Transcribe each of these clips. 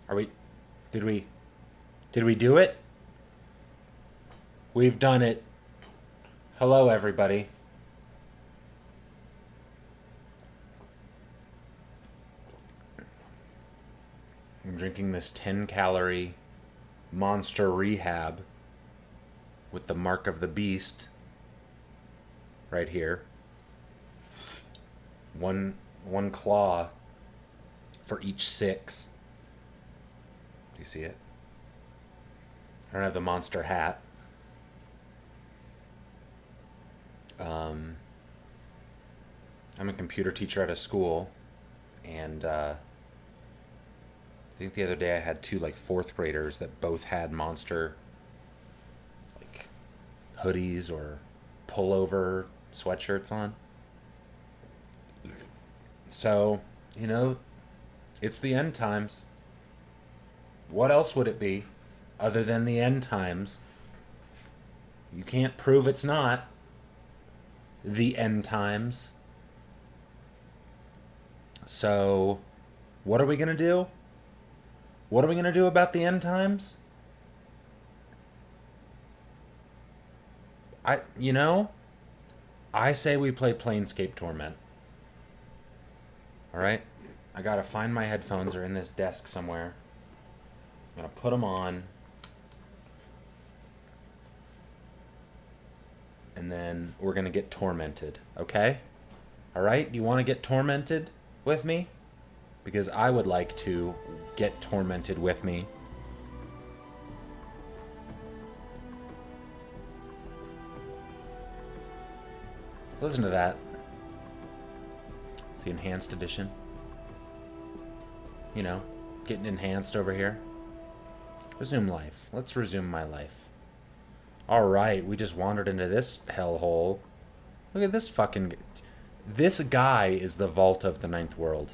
Are we... Did we... Did we do it? We've done it. Hello, everybody. I'm drinking this 10-calorie Monster Rehab with the mark of the beast right here. One claw for each 6. Do you see it? I don't have the monster hat. I'm a computer teacher at a school, and I think the other day I had 2 like 4th graders that both had monster like hoodies or pullover sweatshirts on. So, it's the end times. What else would it be other than the end times? You can't prove it's not the end times. So, what are we going to do? What are we going to do about the end times? I say we play Planescape Torment. Alright? I gotta find my headphones. They're in this desk somewhere. I'm gonna put them on. And then we're gonna get tormented. Okay? Alright? Do you want to get tormented with me? Because I would like to get tormented with me. Listen to that. It's the enhanced edition. Getting enhanced over here. Resume life. Let's resume my life. Alright, we just wandered into this hellhole. Look at this fucking... This guy is the vault of the ninth world.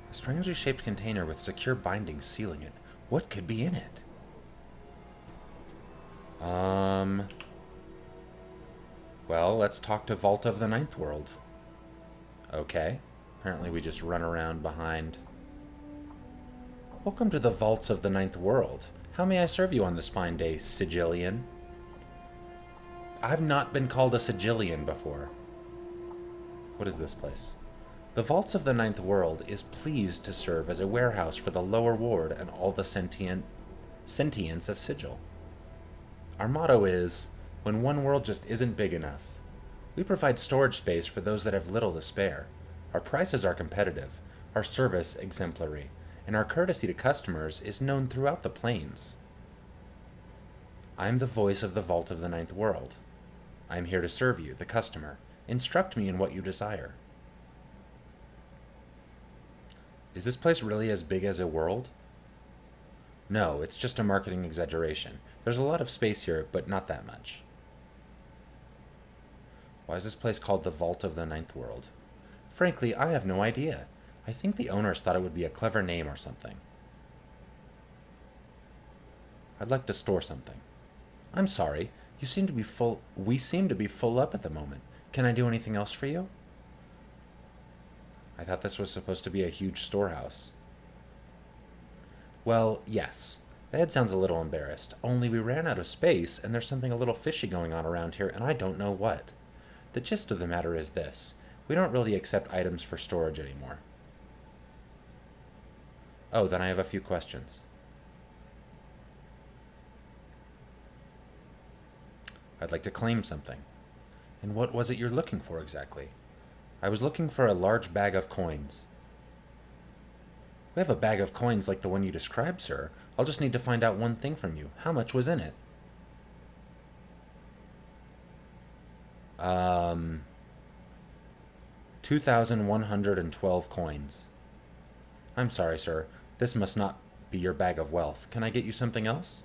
A strangely shaped container with secure bindings sealing it. What could be in it? Well, let's talk to Vault of the Ninth World. Okay. Apparently we just run around behind. Welcome to the Vaults of the Ninth World. How may I serve you on this fine day, Sigillian? I've not been called a Sigillian before. What is this place? The Vaults of the Ninth World is pleased to serve as a warehouse for the lower ward and all the sentience of Sigil. Our motto is, when one world just isn't big enough. We provide storage space for those that have little to spare. Our prices are competitive, our service exemplary, and our courtesy to customers is known throughout the plains. I am the voice of the Vault of the Ninth World. I am here to serve you, the customer. Instruct me in what you desire. Is this place really as big as a world? No, it's just a marketing exaggeration. There's a lot of space here, but not that much. Why is this place called the Vault of the Ninth World? Frankly, I have no idea. I think the owners thought it would be a clever name or something. I'd like to store something. I'm sorry. We seem to be full up at the moment. Can I do anything else for you? I thought this was supposed to be a huge storehouse. Well, yes. The head sounds a little embarrassed. Only we ran out of space, and there's something a little fishy going on around here, and I don't know what. The gist of the matter is this. We don't really accept items for storage anymore. Oh, then I have a few questions. I'd like to claim something. And what was it you're looking for exactly? I was looking for a large bag of coins. We have a bag of coins like the one you described, sir. I'll just need to find out one thing from you. How much was in it? 2,112 coins. I'm sorry, sir. This must not be your bag of wealth. Can I get you something else?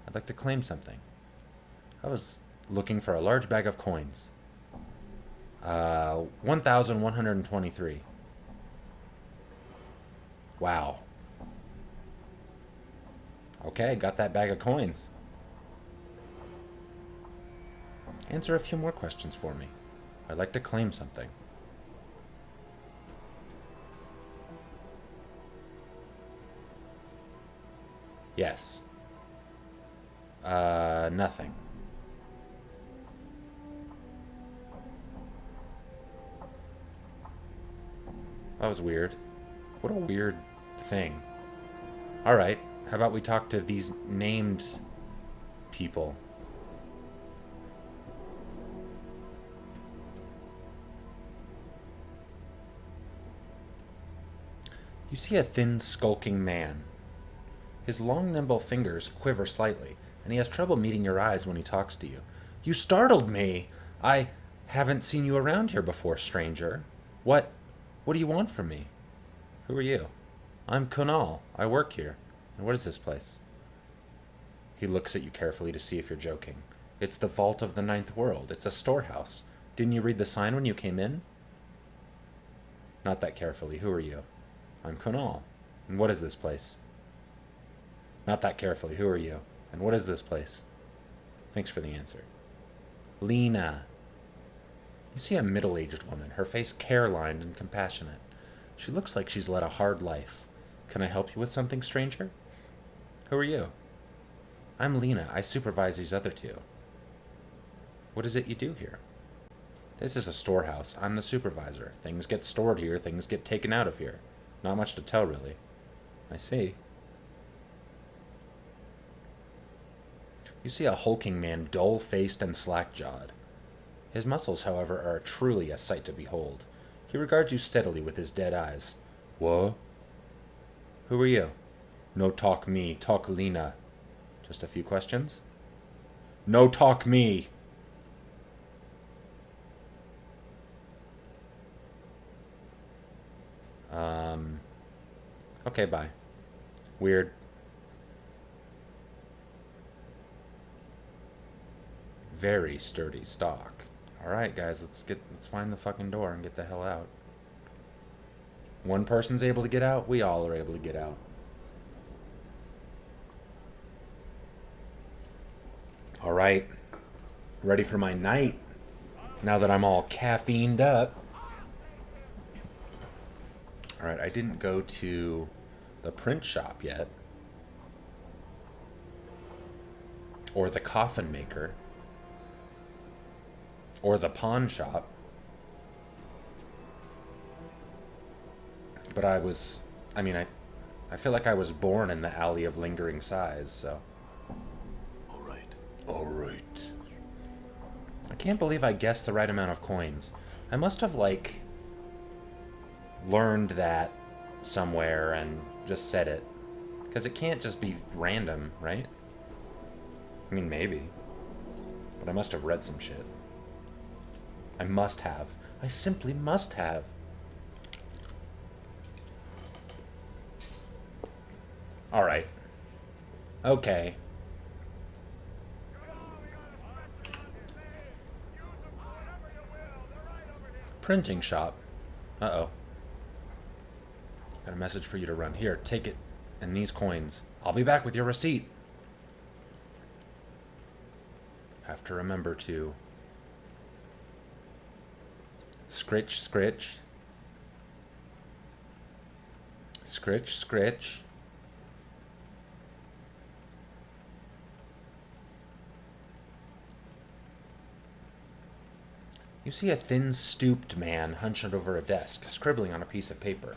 I'd like to claim something. I was looking for a large bag of coins. 1,123. Wow. Okay, got that bag of coins. Answer a few more questions for me. I'd like to claim something. Yes. Nothing. That was weird. What a weird thing. Alright, how about we talk to these named people? You see a thin, skulking man. His long, nimble fingers quiver slightly, and he has trouble meeting your eyes when he talks to you. You startled me! I haven't seen you around here before, stranger. What do you want from me? Who are you? I'm Kunal. I work here. And what is this place? He looks at you carefully to see if you're joking. It's the Vault of the Ninth World. It's a storehouse. Didn't you read the sign when you came in? Not that carefully. Who are you? I'm Kunal. And what is this place? Not that carefully. Who are you? And what is this place? Thanks for the answer. Lena. You see a middle-aged woman, her face care-lined and compassionate. She looks like she's led a hard life. Can I help you with something, stranger? Who are you? I'm Lena. I supervise these other two. What is it you do here? This is a storehouse. I'm the supervisor. Things get stored here, things get taken out of here. Not much to tell, really. I see. You see a hulking man, dull-faced and slack-jawed. His muscles, however, are truly a sight to behold. He regards you steadily with his dead eyes. What? Who are you? No talk me, talk Lena. Just a few questions? No talk me! Okay, bye. Weird. Very sturdy stock. Alright, guys, let's find the fucking door and get the hell out. One person's able to get out, we all are able to get out. Alright. Ready for my night. Now that I'm all caffeined up. Alright, I didn't go to the print shop yet. Or the coffin maker. Or the pawn shop. But I feel like I was born in the alley of lingering sighs, so. Alright. I can't believe I guessed the right amount of coins. I must have, learned that somewhere and just said it. Because it can't just be random, right? I mean, maybe. But I must have read some shit. I must have. I simply must have. Alright. Okay. Printing shop. Uh-oh. Got a message for you to run. Here, take it. And these coins. I'll be back with your receipt. Have to remember to... Scritch, scritch. Scritch, scritch. You see a thin, stooped man hunched over a desk, scribbling on a piece of paper.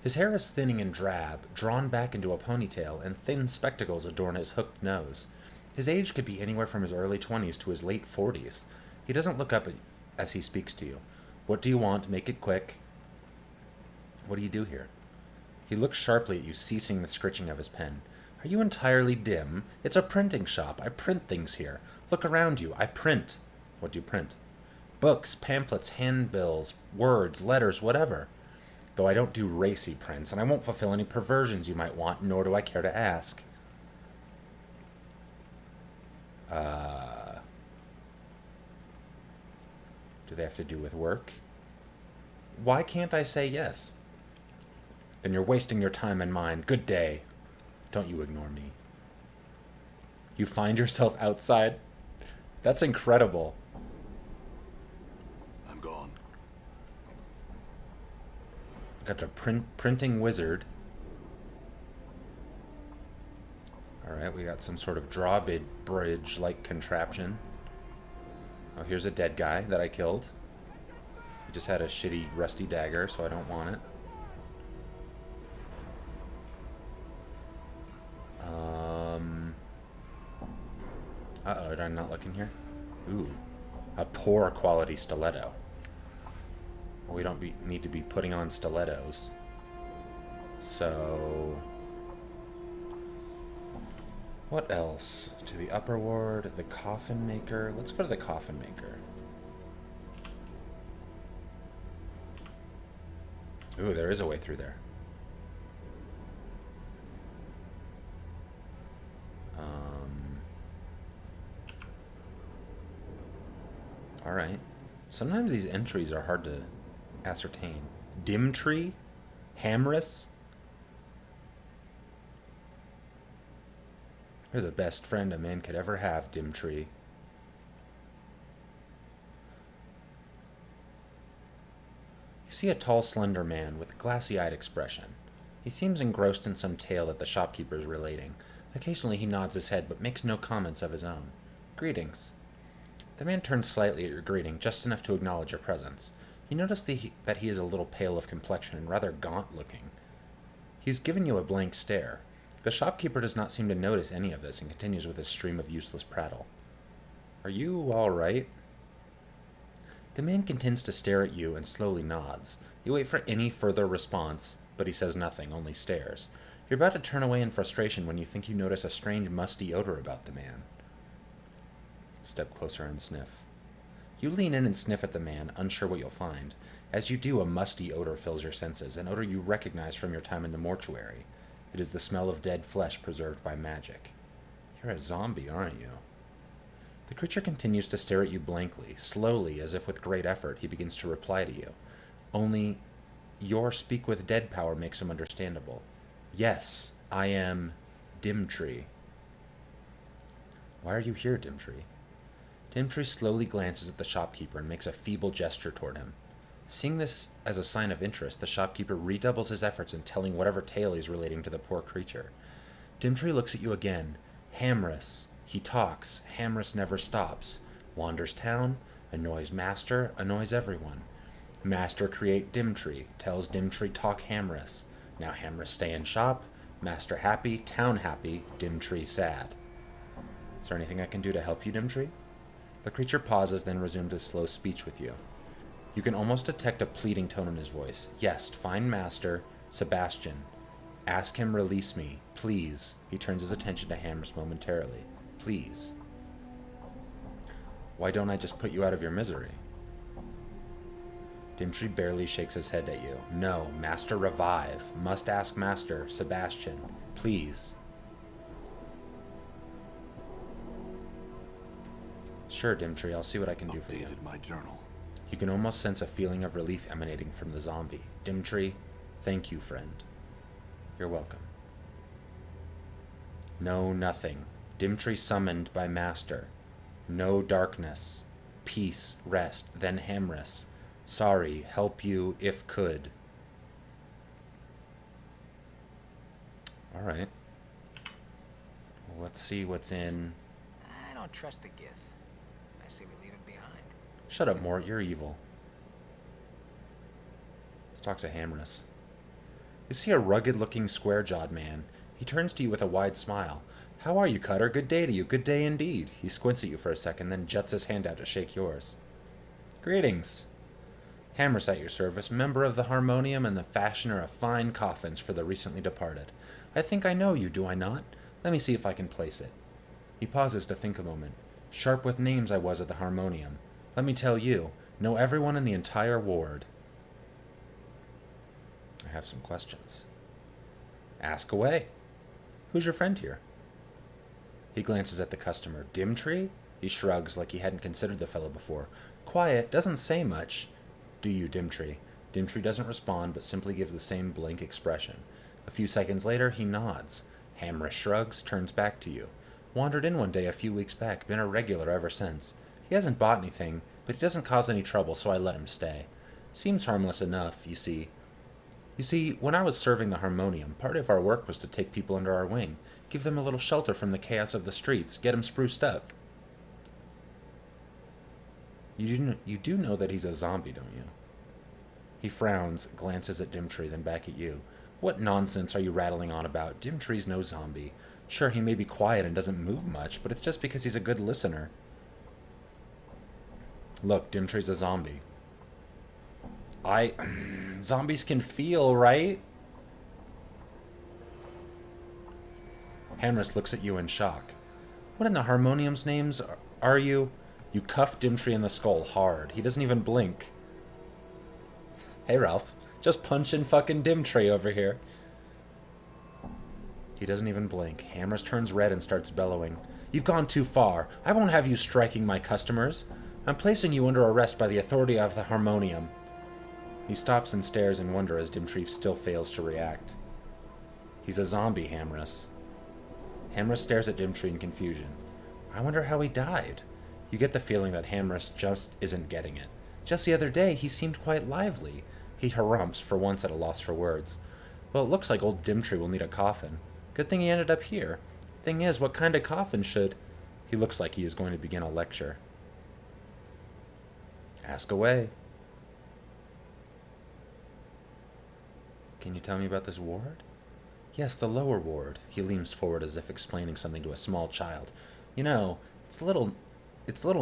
His hair is thinning and drab, drawn back into a ponytail, and thin spectacles adorn his hooked nose. His age could be anywhere from his early 20s to his late 40s. He doesn't look up as he speaks to you. What do you want? Make it quick. What do you do here? He looks sharply at you, ceasing the scritching of his pen. Are you entirely dim? It's a printing shop. I print things here. Look around you. I print. What do you print? Books, pamphlets, handbills, words, letters, whatever. Though I don't do racy prints, and I won't fulfill any perversions you might want, nor do I care to ask. Do they have to do with work? Why can't I say yes? Then you're wasting your time and mine. Good day. Don't you ignore me. You find yourself outside That's incredible. I'm gone. Got a printing wizard. Alright, we got some sort of drawbridge-like contraption. Oh, here's a dead guy that I killed. He just had a shitty rusty dagger, so I don't want it. Uh-oh, did I not look in here? Ooh. A poor quality stiletto. Well, we don't need to be putting on stilettos. So... what else? To the upper ward, the coffin maker. Let's go to the coffin maker. Ooh, there is a way through there. Alright. Sometimes these entries are hard to ascertain. Dimtree? Hamrus? You're the best friend a man could ever have, Dimtree. You see a tall, slender man with a glassy-eyed expression. He seems engrossed in some tale that the shopkeeper is relating. Occasionally he nods his head, but makes no comments of his own. Greetings. The man turns slightly at your greeting, just enough to acknowledge your presence. You notice that he is a little pale of complexion and rather gaunt-looking. He's given you a blank stare. The shopkeeper does not seem to notice any of this and continues with his stream of useless prattle. Are you all right? The man continues to stare at you and slowly nods. You wait for any further response, but he says nothing, only stares. You're about to turn away in frustration when you think you notice a strange musty odor about the man. Step closer and sniff. You lean in and sniff at the man, unsure what you'll find. As you do, a musty odor fills your senses, an odor you recognize from your time in the mortuary. It is the smell of dead flesh preserved by magic. You're a zombie, aren't you? The creature continues to stare at you blankly. Slowly, as if with great effort, he begins to reply to you. Only your speak with dead power makes him understandable. Yes, I am Dimtree. Why are you here, Dimtree? Dimtree slowly glances at the shopkeeper and makes a feeble gesture toward him. Seeing this as a sign of interest, the shopkeeper redoubles his efforts in telling whatever tale he's relating to the poor creature. Dimtree looks at you again. Hamrus. He talks. Hamrus never stops. Wanders town, annoys master, annoys everyone. Master create Dimtree, tells Dimtree talk Hamrus. Now Hamrus stay in shop, master happy, town happy, Dimtree sad. Is there anything I can do to help you, Dimtree? The creature pauses, then resumes his slow speech with you. You can almost detect a pleading tone in his voice. Yes, find master, Sebastian. Ask him release me, please. He turns his attention to Hamrus momentarily. Please. Why don't I just put you out of your misery? Dimtree barely shakes his head at you. No, master revive. Must ask master, Sebastian. Please. Sure, Dimtree, I'll see what I can do for you. Updated my journal. You can almost sense a feeling of relief emanating from the zombie. Dimtree, thank you, friend. You're welcome. No, nothing. Dimtree summoned by master. No darkness. Peace, rest, then Hamrus. Sorry, help you if could. Alright. Well, let's see what's in... I don't trust the Gith. I say we leave him behind. Shut up, Mort. You're evil. Let's talk to Hamrus. You see a rugged-looking, square-jawed man. He turns to you with a wide smile. How are you, Cutter? Good day to you. Good day indeed. He squints at you for a second, then juts his hand out to shake yours. Greetings. Hamrus at your service, member of the Harmonium and the fashioner of fine coffins for the recently departed. I think I know you, do I not? Let me see if I can place it. He pauses to think a moment. Sharp with names I was at the Harmonium. Let me tell you, know everyone in the entire ward. I have some questions. Ask away. Who's your friend here? He glances at the customer. Dimtree? He shrugs like he hadn't considered the fellow before. Quiet, doesn't say much. Do you, Dimtree? Dimtree doesn't respond, but simply gives the same blank expression. A few seconds later, he nods. Hamrus shrugs, turns back to you. Wandered in one day a few weeks back, been a regular ever since. He hasn't bought anything, but he doesn't cause any trouble, so I let him stay. Seems harmless enough, you see. You see, when I was serving the harmonium, part of our work was to take people under our wing, give them a little shelter from the chaos of the streets, get them spruced up. You do know that he's a zombie, don't you? He frowns, glances at Dimtree, then back at you. What nonsense are you rattling on about? Dimtree's no zombie. Sure, he may be quiet and doesn't move much, but it's just because he's a good listener. Look, Dimtree's a zombie. Zombies can feel, right? Hamris looks at you in shock. What in the harmonium's names are you? You cuff Dimtree in the skull hard. He doesn't even blink. Hey, Ralph. Just punching fucking Dimtree over here. He doesn't even blink. Hamris turns red and starts bellowing. You've gone too far. I won't have you striking my customers. I'm placing you under arrest by the authority of the harmonium. He stops and stares in wonder as Dimtree still fails to react. He's a zombie, Hamris. Hamris stares at Dimtree in confusion. I wonder how he died. You get the feeling that Hamris just isn't getting it. Just the other day, he seemed quite lively. He harumphs, for once at a loss for words. Well, it looks like old Dimtree will need a coffin. Good thing he ended up here. Thing is, what kind of coffin should... He looks like he is going to begin a lecture. Ask away. Can you tell me about this ward? Yes, the lower ward. He leans forward as if explaining something to a small child. You know, it's little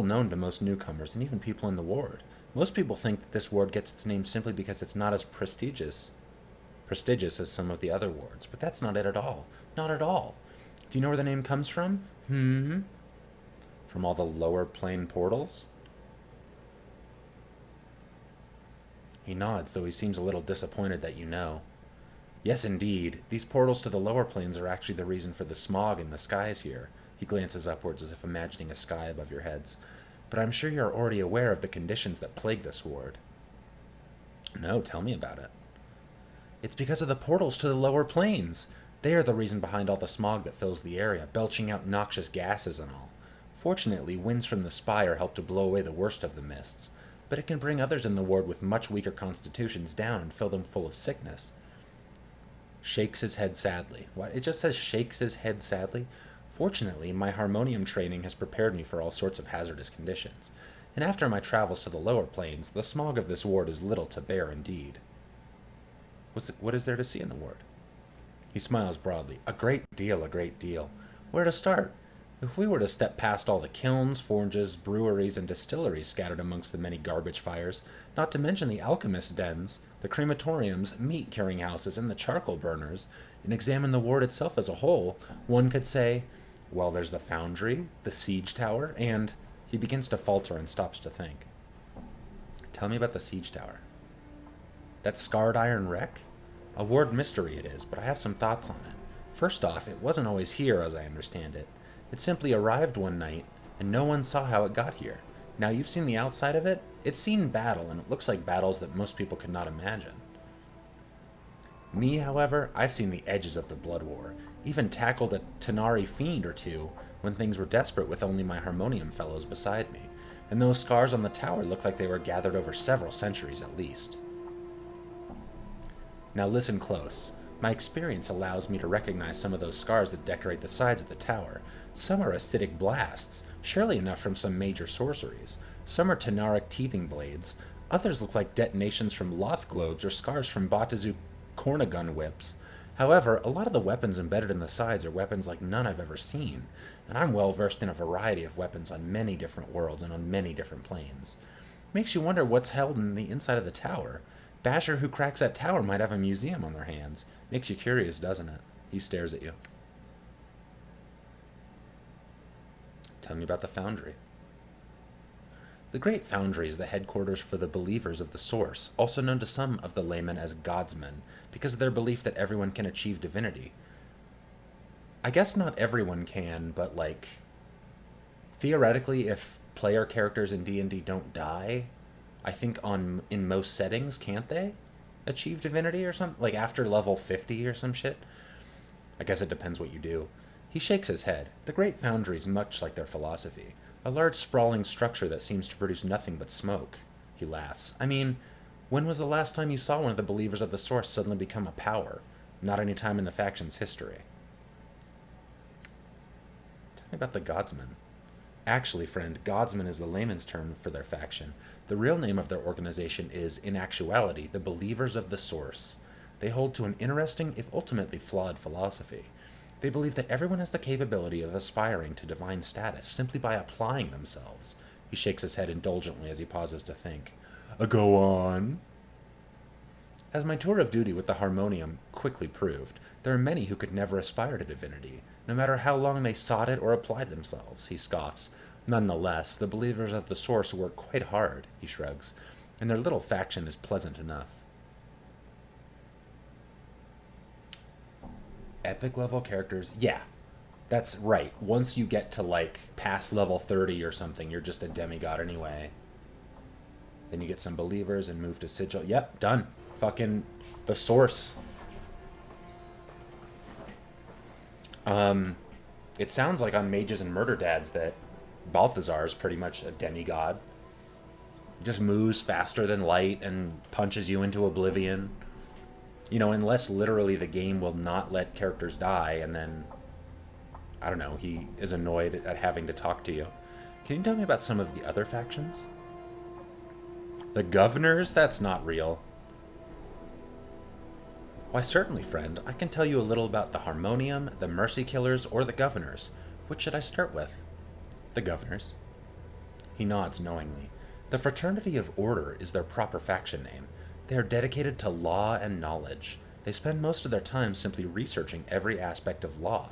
known to most newcomers and even people in the ward. Most people think that this ward gets its name simply because it's not as prestigious as some of the other wards, but that's not it at all. Not at all. Do you know where the name comes from? From all the lower plane portals? He nods, though he seems a little disappointed that you know. Yes, indeed. These portals to the lower planes are actually the reason for the smog in the skies here. He glances upwards as if imagining a sky above your heads. But I'm sure you're already aware of the conditions that plague this ward. No, tell me about it. It's because of the portals to the lower planes. They are the reason behind all the smog that fills the area, belching out noxious gases and all. Fortunately, winds from the spire help to blow away the worst of the mists, but it can bring others in the ward with much weaker constitutions down and fill them full of sickness. Shakes his head sadly. What? It just says shakes his head sadly? Fortunately, my harmonium training has prepared me for all sorts of hazardous conditions, and after my travels to the lower planes, the smog of this ward is little to bear indeed. What is there to see in the ward? He smiles broadly. A great deal, a great deal. Where to start? If we were to step past all the kilns, forges, breweries, and distilleries scattered amongst the many garbage fires, not to mention the alchemist dens, the crematoriums, meat-curing houses, and the charcoal burners, and examine the ward itself as a whole, one could say, well, there's the foundry, the siege tower, and... He begins to falter and stops to think. Tell me about the siege tower. That scarred iron wreck? A ward mystery it is, but I have some thoughts on it. First off, it wasn't always here, as I understand it. It simply arrived one night, and no one saw how it got here. Now, you've seen the outside of it. It's seen battle, and it looks like battles that most people could not imagine. Me, however, I've seen the edges of the blood war, even tackled a Tanari fiend or two when things were desperate with only my harmonium fellows beside me, and those scars on the tower look like they were gathered over several centuries at least. Now listen close. My experience allows me to recognize some of those scars that decorate the sides of the tower. Some are acidic blasts, surely enough from some major sorceries. Some are Tanaric teething blades. Others look like detonations from Loth globes or scars from Batazu cornagun whips. However, a lot of the weapons embedded in the sides are weapons like none I've ever seen, and I'm well versed in a variety of weapons on many different worlds and on many different planes. Makes you wonder what's held in the inside of the tower. Basher who cracks that tower might have a museum on their hands. Makes you curious, doesn't it? He stares at you. Tell me about the Foundry. The Great Foundry is the headquarters for the believers of the Source, also known to some of the laymen as Godsmen, because of their belief that everyone can achieve divinity. I guess not everyone can, but, like, theoretically, if player characters in D&D don't die, I think in most settings, can't they achieve divinity or something? Like, after level 50 or some shit? I guess it depends what you do. He shakes his head. The great foundry's much like their philosophy. A large sprawling structure that seems to produce nothing but smoke. He laughs. I mean, when was the last time you saw one of the believers of the Source suddenly become a power? Not any time in the faction's history. Tell me about the Godsmen. Actually, friend, Godsmen is the layman's term for their faction. The real name of their organization is, in actuality, the Believers of the Source. They hold to an interesting, if ultimately flawed, philosophy. They believe that everyone has the capability of aspiring to divine status simply by applying themselves. He shakes his head indulgently as he pauses to think. Go on. As my tour of duty with the Harmonium quickly proved, there are many who could never aspire to divinity, no matter how long they sought it or applied themselves. He scoffs. Nonetheless, the believers of the Source work quite hard, he shrugs, and their little faction is pleasant enough. Epic level characters? Yeah, that's right. Once you get to, like, past level 30 or something, you're just a demigod anyway. Then you get some believers and move to Sigil. Yep, done. Fucking the Source. It sounds like on Mages and Murder Dads that Balthazar is pretty much a demigod. He just moves faster than light and punches you into oblivion. You know, unless literally the game will not let characters die, and then, I don't know, he is annoyed at having to talk to you. Can you tell me about some of the other factions? The Governors? That's not real. Why, certainly, friend. I can tell you a little about the Harmonium, the Mercy Killers, or the Governors. Which should I start with? The Governors. He nods knowingly. The Fraternity of Order is their proper faction name. They are dedicated to law and knowledge. They spend most of their time simply researching every aspect of law.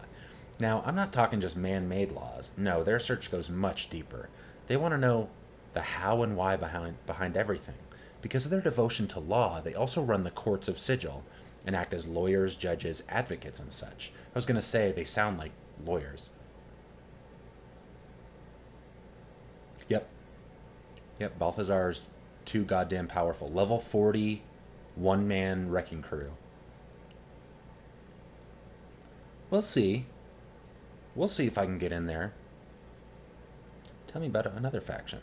Now, I'm not talking just man-made laws. No, their search goes much deeper. They want to know the how and why behind everything. Because of their devotion to law, they also run the courts of Sigil and act as lawyers, judges, advocates, and such. I was going to say they sound like lawyers. Yep, Balthazar's too goddamn powerful. Level 40, one-man wrecking crew. We'll see. We'll see if I can get in there. Tell me about another faction.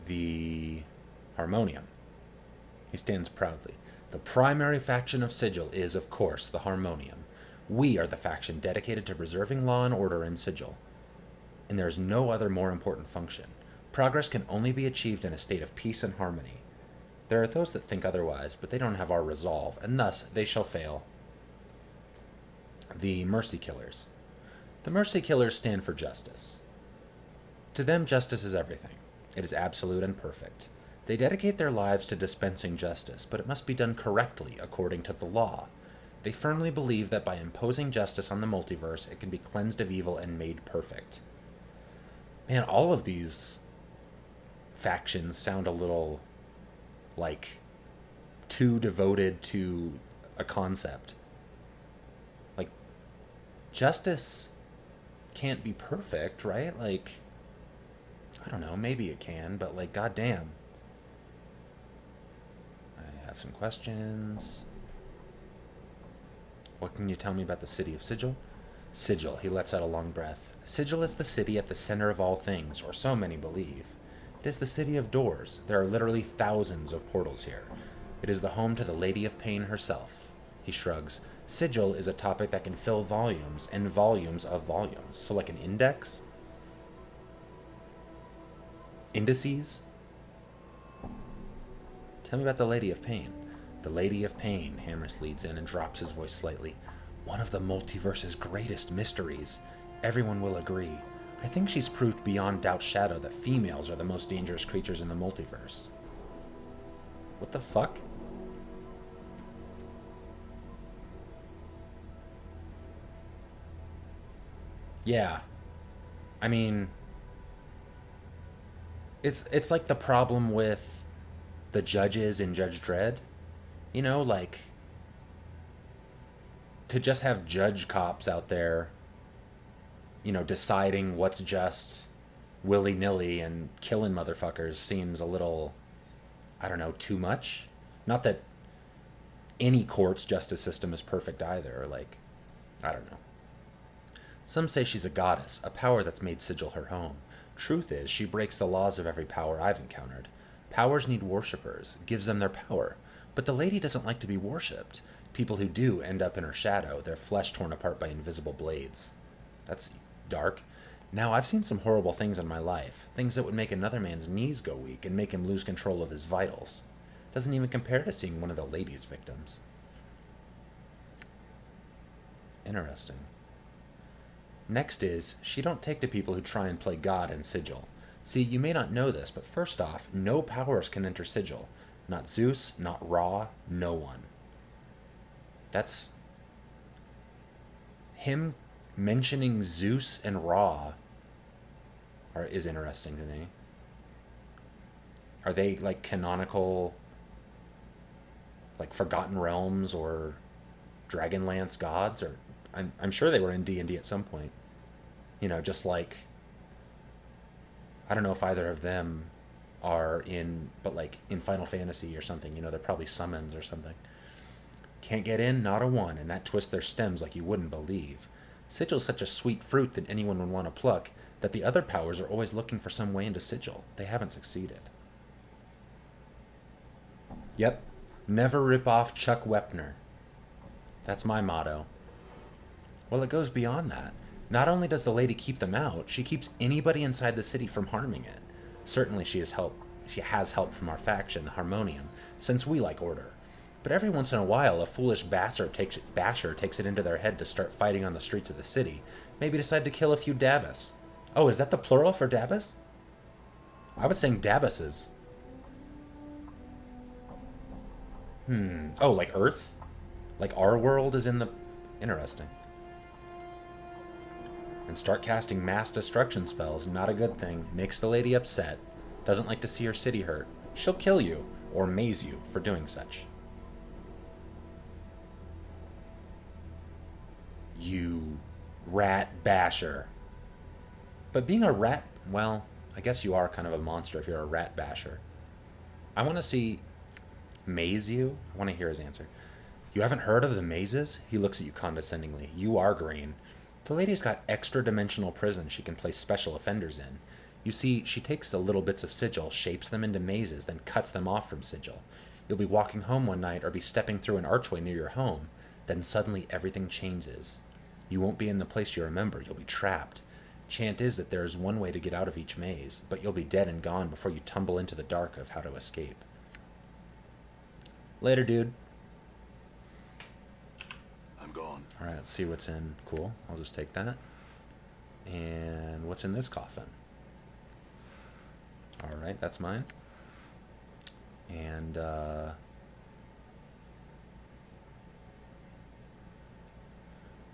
The Harmonium. He stands proudly. The primary faction of Sigil is, of course, the Harmonium. We are the faction dedicated to preserving law and order in Sigil. And there is no other more important function. Progress can only be achieved in a state of peace and harmony. There are those that think otherwise, but they don't have our resolve, and thus they shall fail. The Mercy Killers. The Mercy Killers stand for justice. To them, justice is everything. It is absolute and perfect. They dedicate their lives to dispensing justice, but it must be done correctly according to the law. They firmly believe that by imposing justice on the multiverse, it can be cleansed of evil and made perfect. Man, all of these factions sound a little like too devoted to a concept. Like, justice can't be perfect, right? Like, I don't know, maybe it can, but like, goddamn. I have some questions. What can you tell me about the city of Sigil? Sigil, he lets out a long breath. Sigil is the city at the center of all things, or so many believe. It is the city of doors. There are literally thousands of portals here. It is the home to the Lady of Pain herself. He shrugs. Sigil is a topic that can fill volumes and volumes of volumes. So like an index? Indices? Tell me about the Lady of Pain. The Lady of Pain, Hammer's leads in and drops his voice slightly. One of the multiverse's greatest mysteries. Everyone will agree. I think she's proved beyond doubt shadow that females are the most dangerous creatures in the multiverse. What the fuck? Yeah. I mean, it's like the problem with the judges in Judge Dredd. You know, like, to just have judge cops out there, you know, deciding what's just willy-nilly and killing motherfuckers seems a little, I don't know, too much. Not that any court's justice system is perfect either. Like, I don't know. Some say she's a goddess, a power that's made Sigil her home. Truth is, she breaks the laws of every power I've encountered. Powers need worshippers, gives them their power. But the lady doesn't like to be worshipped. People who do end up in her shadow, their flesh torn apart by invisible blades. That's dark. Now, I've seen some horrible things in my life. Things that would make another man's knees go weak and make him lose control of his vitals. Doesn't even compare to seeing one of the lady's victims. Interesting. Next is, she don't take to people who try and play God in Sigil. See, you may not know this, but first off, no powers can enter Sigil. Not Zeus, not Ra, no one. That's... him mentioning Zeus and Ra is interesting to me. Are they like canonical, like Forgotten Realms or Dragonlance gods? Or I'm sure they were in D&D at some point. You know, just like, I don't know if either of them are in, but like in Final Fantasy or something, you know, they're probably summons or something. Can't get in, not a one, and that twists their stems like you wouldn't believe. Sigil's such a sweet fruit that anyone would want to pluck, that the other powers are always looking for some way into Sigil. They haven't succeeded. Yep, never rip off Chuck Wepner. That's my motto. Well, it goes beyond that. Not only does the lady keep them out, she keeps anybody inside the city from harming it. Certainly she has help from our faction, the Harmonium, since we like order. But every once in a while, a foolish basher takes it into their head to start fighting on the streets of the city. Maybe decide to kill a few Dabas. Oh, is that the plural for Dabas? I was saying Dabases. Oh, like Earth? Like our world is in the... Interesting. And start casting mass destruction spells. Not a good thing. Makes the lady upset. Doesn't like to see her city hurt. She'll kill you, or maze you, for doing such. You rat basher. But being a rat... Well, I guess you are kind of a monster if you're a rat basher. I want to see... Maze you? I want to hear his answer. You haven't heard of the mazes? He looks at you condescendingly. You are green. The lady's got extra-dimensional prisons she can place special offenders in. You see, she takes the little bits of Sigil, shapes them into mazes, then cuts them off from Sigil. You'll be walking home one night or be stepping through an archway near your home. Then suddenly everything changes. You won't be in the place you remember. You'll be trapped. Chant is that there is one way to get out of each maze, but you'll be dead and gone before you tumble into the dark of how to escape. Later, dude. I'm gone. Alright, let's see what's in. Cool. I'll just take that. And what's in this coffin? Alright, that's mine. And,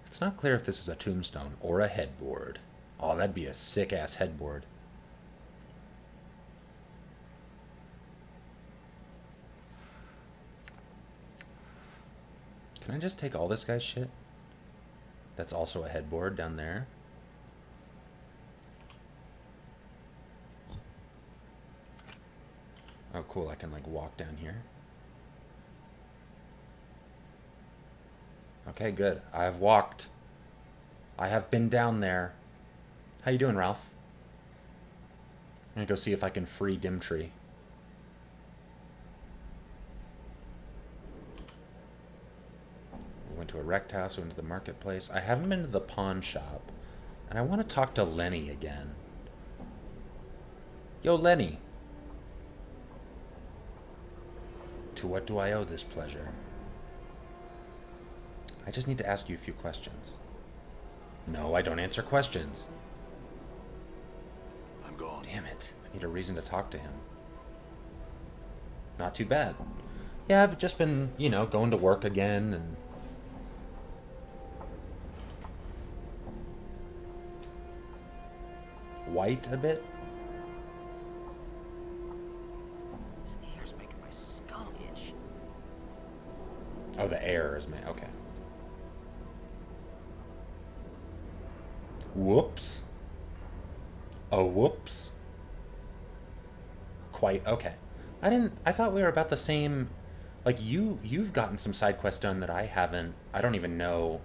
it's not clear if this is a tombstone or a headboard. Oh, that'd be a sick-ass headboard. Can I just take all this guy's shit? That's also a headboard down there. Oh, cool. I can, like, walk down here. Okay, good. I have walked. I have been down there. How you doing, Ralph? I'm gonna go see if I can free Dimtree. We went to a wrecked house, we went to the marketplace. I haven't been to the pawn shop. And I want to talk to Lenny again. Yo, Lenny. To what do I owe this pleasure? I just need to ask you a few questions. No, I don't answer questions. I'm gone. Damn it. I need a reason to talk to him. Not too bad. Yeah, I've just been, you know, going to work again and... White a bit? This air's making my skull itch. Oh, the air is made. Okay. Whoops. Oh, whoops. Quite okay. I thought we were about the same. Like you've gotten some side quests done that I haven't. I don't even know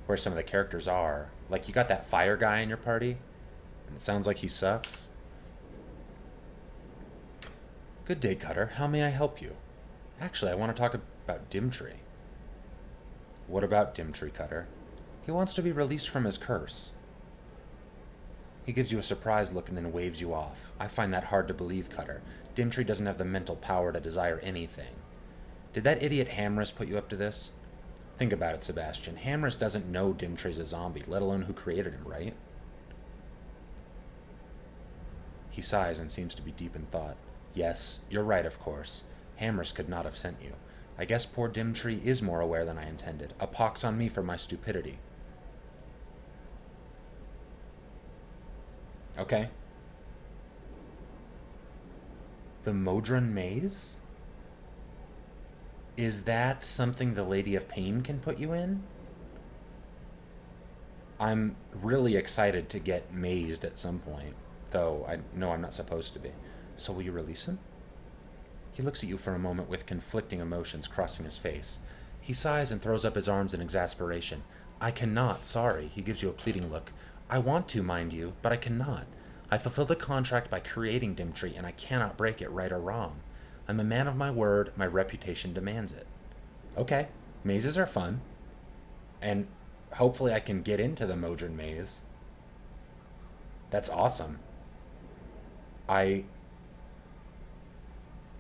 where some of the characters are. Like, you got that fire guy in your party, and it sounds like he sucks. Good day, Cutter. How may I help you? Actually, I want to talk about Dimtree. What about Dimtree, Cutter? He wants to be released from his curse. He gives you a surprised look and then waves you off. I find that hard to believe, Cutter. Dimtree doesn't have the mental power to desire anything. Did that idiot Hamris put you up to this? Think about it, Sebastian. Hamris doesn't know Dimtree's a zombie, let alone who created him, right? He sighs and seems to be deep in thought. Yes, you're right, of course. Hamris could not have sent you. I guess poor Dimtree is more aware than I intended. A pox on me for my stupidity. Okay. The Modron Maze? Is that something the Lady of Pain can put you in? I'm really excited to get mazed at some point, though I know I'm not supposed to be. So will you release him? He looks at you for a moment with conflicting emotions crossing his face. He sighs and throws up his arms in exasperation. I cannot, sorry. He gives you a pleading look. I want to, mind you, but I cannot. I fulfilled the contract by creating Dimtree, and I cannot break it, right or wrong. I'm a man of my word. My reputation demands it. Okay, mazes are fun. And hopefully I can get into the Modron Maze. That's awesome.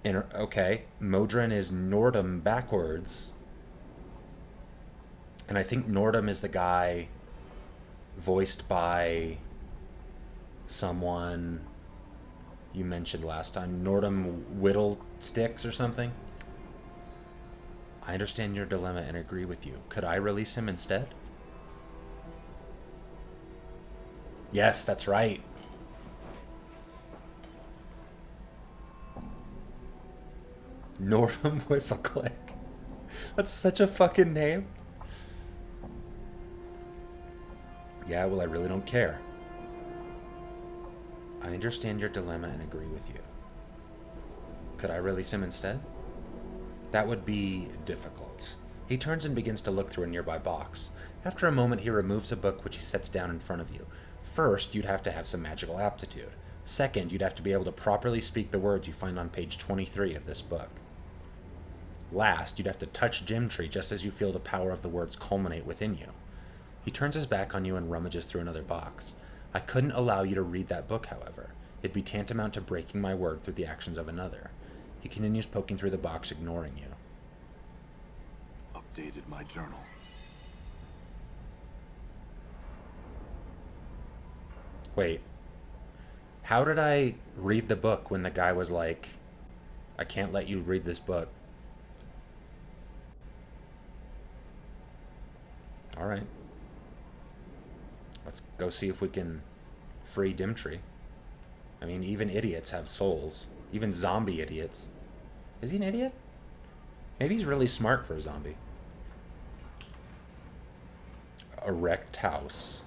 Okay, Modron is Nordum backwards. And I think Nordum is the guy voiced by someone you mentioned last time. Nordum Whittlesticks or something. I understand your dilemma and agree with you. Could I release him instead? Yes, that's right. Nordum Whistleclick. That's such a fucking name. Yeah, well, I really don't care. I understand your dilemma and agree with you. Could I release him instead? That would be difficult. He turns and begins to look through a nearby box. After a moment, he removes a book which he sets down in front of you. First, you'd have to have some magical aptitude. Second, you'd have to be able to properly speak the words you find on page 23 of this book. Last, you'd have to touch Dimtree just as you feel the power of the words culminate within you. He turns his back on you and rummages through another box. I couldn't allow you to read that book, however. It'd be tantamount to breaking my word through the actions of another. He continues poking through the box, ignoring you. Updated my journal. Wait. How did I read the book when the guy was like, I can't let you read this book? Alright. Let's go see if we can free Dimtree. I mean, even idiots have souls. Even zombie idiots. Is he an idiot? Maybe he's really smart for a zombie. Erect house.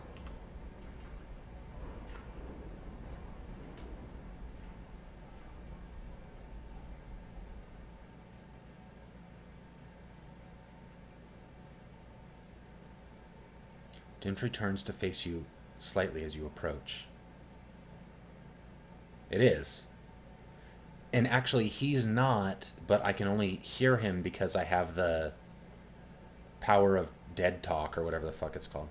Dimtree turns to face you slightly as you approach. It is. And actually, he's not, but I can only hear him because I have the power of dead talk or whatever the fuck it's called.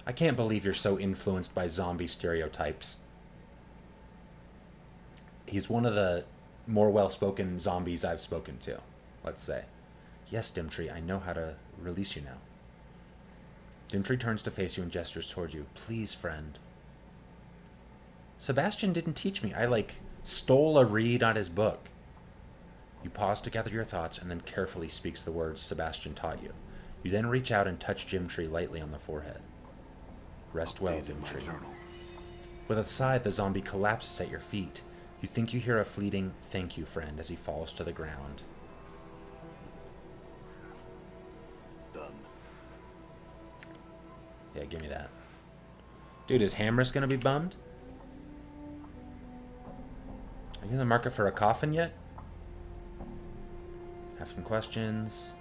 I can't believe you're so influenced by zombie stereotypes. He's one of the more well-spoken zombies I've spoken to, let's say. Yes, Dimtree, I know how to release you now. Dimtree turns to face you and gestures toward you. Please, friend. Sebastian didn't teach me. I, stole a read on his book. You pause to gather your thoughts and then carefully speaks the words Sebastian taught you. You then reach out and touch Dimtree lightly on the forehead. Rest well, Dimtree. With a sigh, the zombie collapses at your feet. You think you hear a fleeting, thank you, friend, as he falls to the ground. Yeah, give me that. Dude, is Hamris gonna be bummed? Are you in the market for a coffin yet? Have some questions.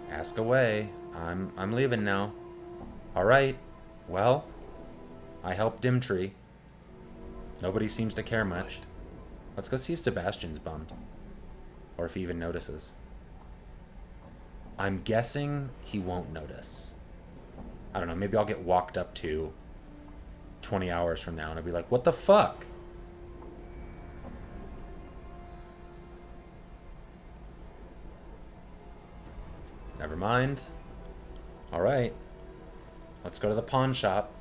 Ask away. I'm leaving now. Alright. Well, I helped Dimtree. Nobody seems to care much. Let's go see if Sebastian's bummed. Or if he even notices. I'm guessing he won't notice. I don't know, maybe I'll get walked up to 20 hours from now and I'll be like, what the fuck? Never mind. Alright. Let's go to the pawn shop.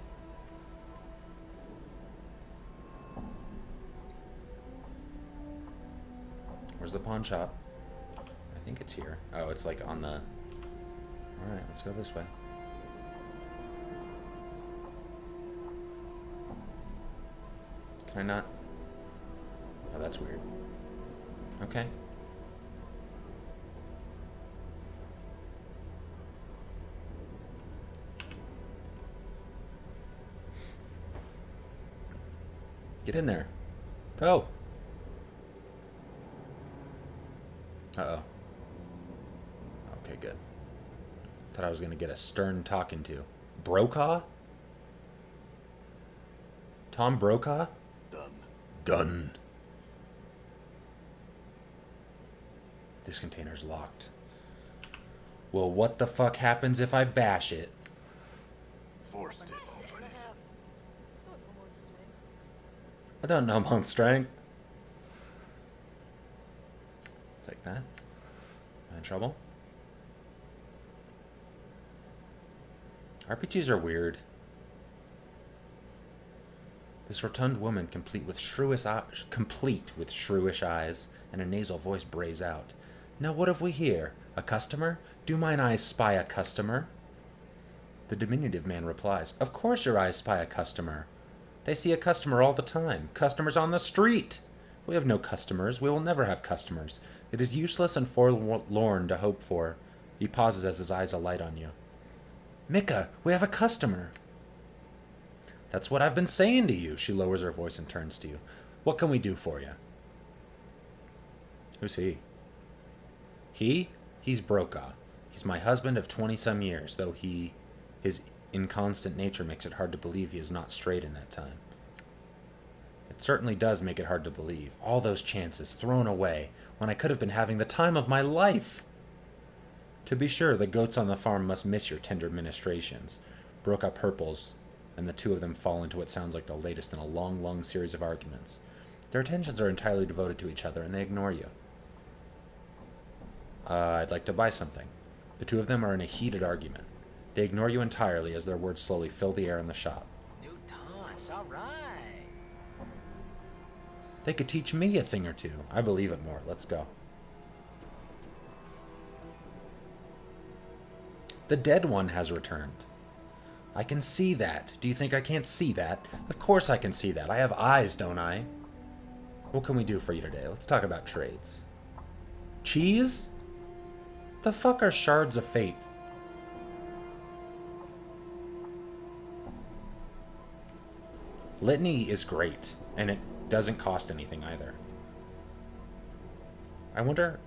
Where's the pawn shop? I think it's here. Oh, it's like on the... Alright, let's go this way. Can I not? Oh, that's weird. Okay. Get in there. Go. Uh-oh. Okay, good. Thought I was going to get a stern talking to. Brokaw? Tom Brokaw? Done. This container's locked. Well, what the fuck happens if I bash it? Forced it. I don't know monk strength. Take that. Am I in trouble? RPGs are weird. This rotund woman, complete with shrewish eyes, and a nasal voice brays out. Now what have we here? A customer? Do mine eyes spy a customer? The diminutive man replies, Of course your eyes spy a customer. They see a customer all the time. Customers on the street. We have no customers. We will never have customers. It is useless and forlorn to hope for. He pauses as his eyes alight on you. Mika, we have a customer. That's what I've been saying to you. She lowers her voice and turns to you. What can we do for you? Who's he? He? He's Brokaw. He's my husband of 20-some years, though his inconstant nature makes it hard to believe he is not straight in that time. It certainly does make it hard to believe. All those chances thrown away when I could have been having the time of my life. To be sure, the goats on the farm must miss your tender ministrations. Brokaw purples, and the two of them fall into what sounds like the latest in a long, long series of arguments. Their attentions are entirely devoted to each other, and they ignore you. I'd like to buy something. The two of them are in a heated argument. They ignore you entirely as their words slowly fill the air in the shop. New taunts, alright. They could teach me a thing or two. I believe it more. Let's go. The dead one has returned. I can see that. Do you think I can't see that? Of course I can see that. I have eyes, don't I? What can we do for you today? Let's talk about trades. Cheese? The fuck are shards of fate? Litany is great, and it doesn't cost anything either. I wonder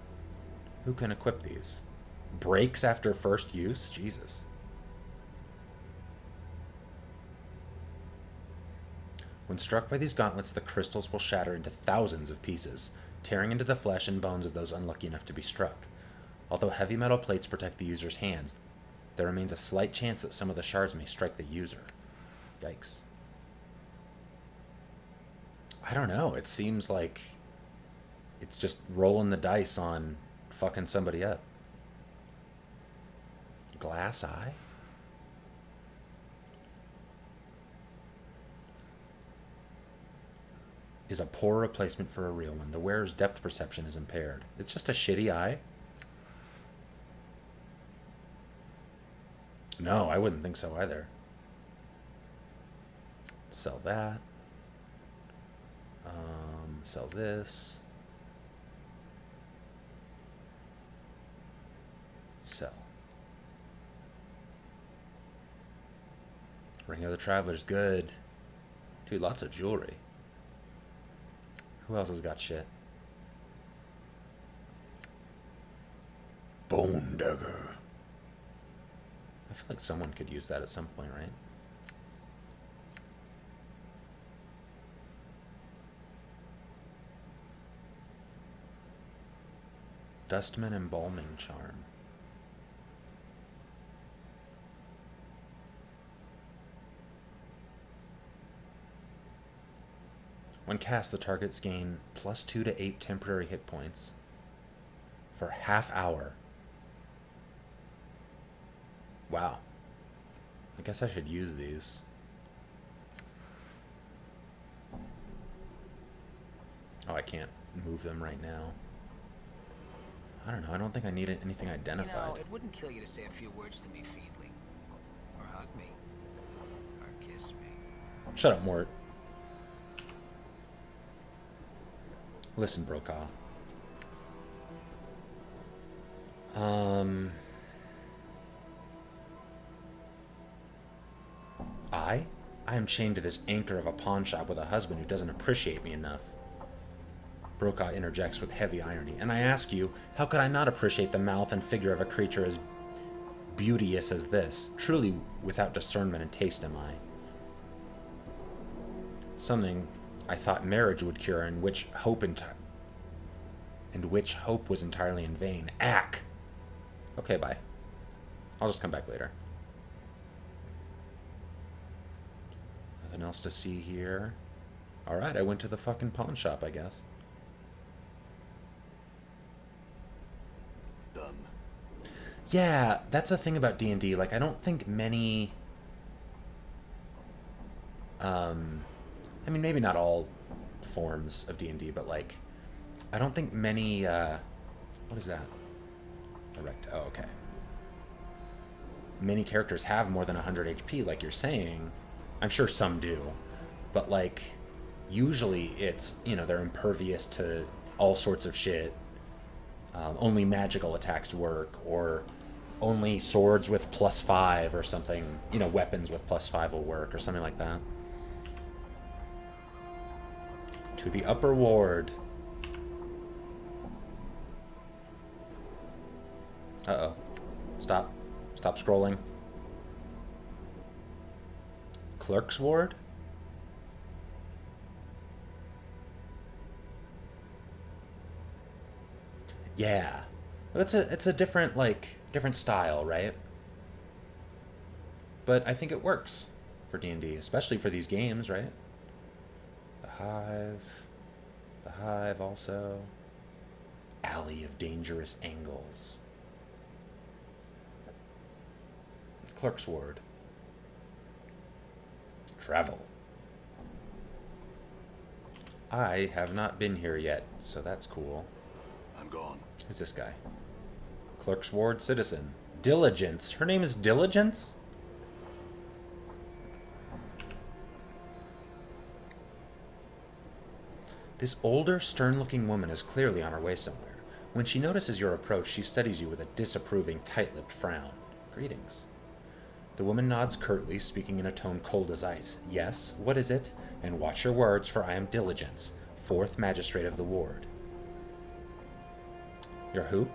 who can equip these. Breaks after first use? Jesus. When struck by these gauntlets, the crystals will shatter into thousands of pieces, tearing into the flesh and bones of those unlucky enough to be struck. Although heavy metal plates protect the user's hands, there remains a slight chance that some of the shards may strike the user. Yikes. I don't know. It seems like it's just rolling the dice on fucking somebody up. Glass eye? Is a poor replacement for a real one. The wearer's depth perception is impaired. It's just a shitty eye? No, I wouldn't think so either. Sell that. Sell this. Sell. Ring of the Traveler's good. Dude, lots of jewelry. Who else has got shit? Bone Dagger. feel like someone could use that at some point, right? Dustman Embalming Charm. When cast, the targets gain +2 to 8 temporary hit points for half hour. Wow. I guess I should use these. Oh, I can't move them right now. I don't know. I don't think I need anything identified. You know, it wouldn't kill you to say a few words to me feebly. Or hug me. Or kiss me. Shut up, Mort. Listen, Brokaw. I am chained to this anchor of a pawn shop with a husband who doesn't appreciate me enough. Brokaw interjects with heavy irony. And I ask you, how could I not appreciate the mouth and figure of a creature as beauteous as this? Truly without discernment and taste am I. Something I thought marriage would cure, and which hope was entirely in vain. Ack! Okay, bye. I'll just come back later. Nothing else to see here. Alright, I went to the fucking pawn shop, I guess. Done. Yeah, that's the thing about D&D. Like, I don't think many... I mean, maybe not all forms of D&D, but, like, I don't think many, what is that? Erect. Oh, okay. Many characters have more than 100 HP, like you're saying. I'm sure some do. But, like, usually it's, you know, they're impervious to all sorts of shit. Only magical attacks work, or only swords with +5 or something. You know, weapons with +5 will work, or something like that. To the upper ward. Uh-oh. Stop. Stop scrolling. Clerk's ward? Yeah. It's a different, like, different style, right? But I think it works for D&D, especially for these games, right? The Hive also. Alley of Dangerous Angles. Clerk's ward. Travel. I have not been here yet, so that's cool. I'm gone. Who's this guy? Clerk's ward citizen. Diligence. Her name is Diligence? This older, stern-looking woman is clearly on her way somewhere. When she notices your approach, she studies you with a disapproving, tight-lipped frown. Greetings. The woman nods curtly, speaking in a tone cold as ice. Yes, what is it? And watch your words, for I am Diligence, 4th Magistrate of the Ward. You're who?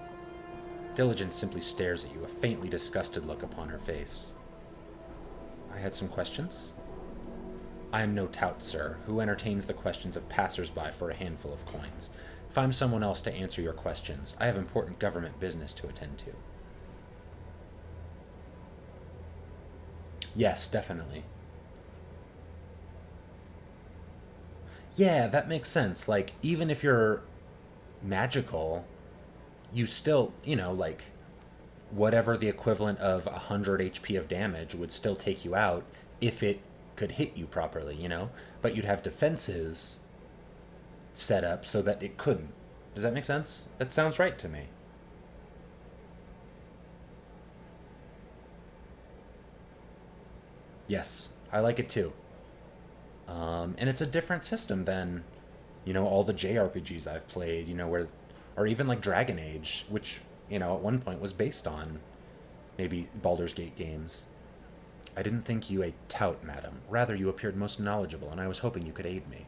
Diligence simply stares at you, a faintly disgusted look upon her face. I had some questions? I am no tout, sir, who entertains the questions of passers-by for a handful of coins. Find someone else to answer your questions. I have important government business to attend to. Yes, definitely. Yeah, that makes sense. Like, even if you're magical, you still, you know, like, whatever the equivalent of 100 HP of damage would still take you out if it could hit you properly, you know? But you'd have defenses set up so that it couldn't. Does that make sense? That sounds right to me. Yes, I like it too. And it's a different system than, you know, all the JRPGs I've played, you know, where, or even like Dragon Age, which, you know, at one point was based on maybe Baldur's Gate games. I didn't think you a tout, madam. Rather, you appeared most knowledgeable, and I was hoping you could aid me.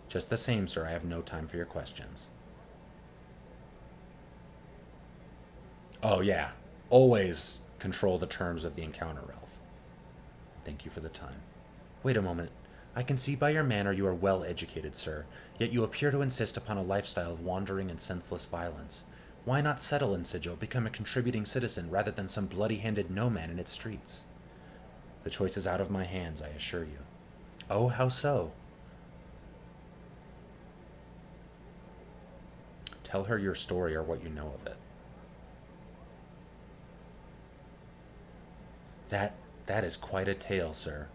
Just the same, sir, I have no time for your questions. Oh, yeah. Always control the terms of the encounter, Ralph. Thank you for the time. Wait a moment. I can see by your manner you are well educated, sir, yet you appear to insist upon a lifestyle of wandering and senseless violence. Why not settle in Sigil, become a contributing citizen, rather than some bloody-handed no-man in its streets? The choice is out of my hands, I assure you. Oh, how so? Tell her your story or what you know of it. That is quite a tale, sir.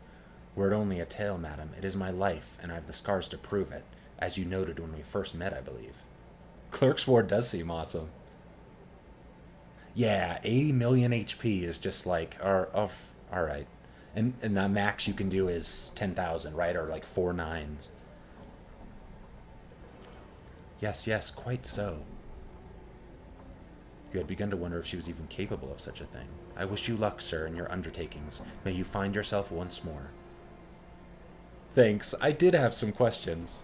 Were it only a tale, madam, it is my life, and I have the scars to prove it, as you noted when we first met, I believe. Clerk's Ward does seem awesome. Yeah, 80 million HP is just like, alright. And the max you can do is 10,000, right? Or like 4 nines. Yes, quite so. You had begun to wonder if she was even capable of such a thing. I wish you luck, sir, in your undertakings. May you find yourself once more. Thanks. I did have some questions.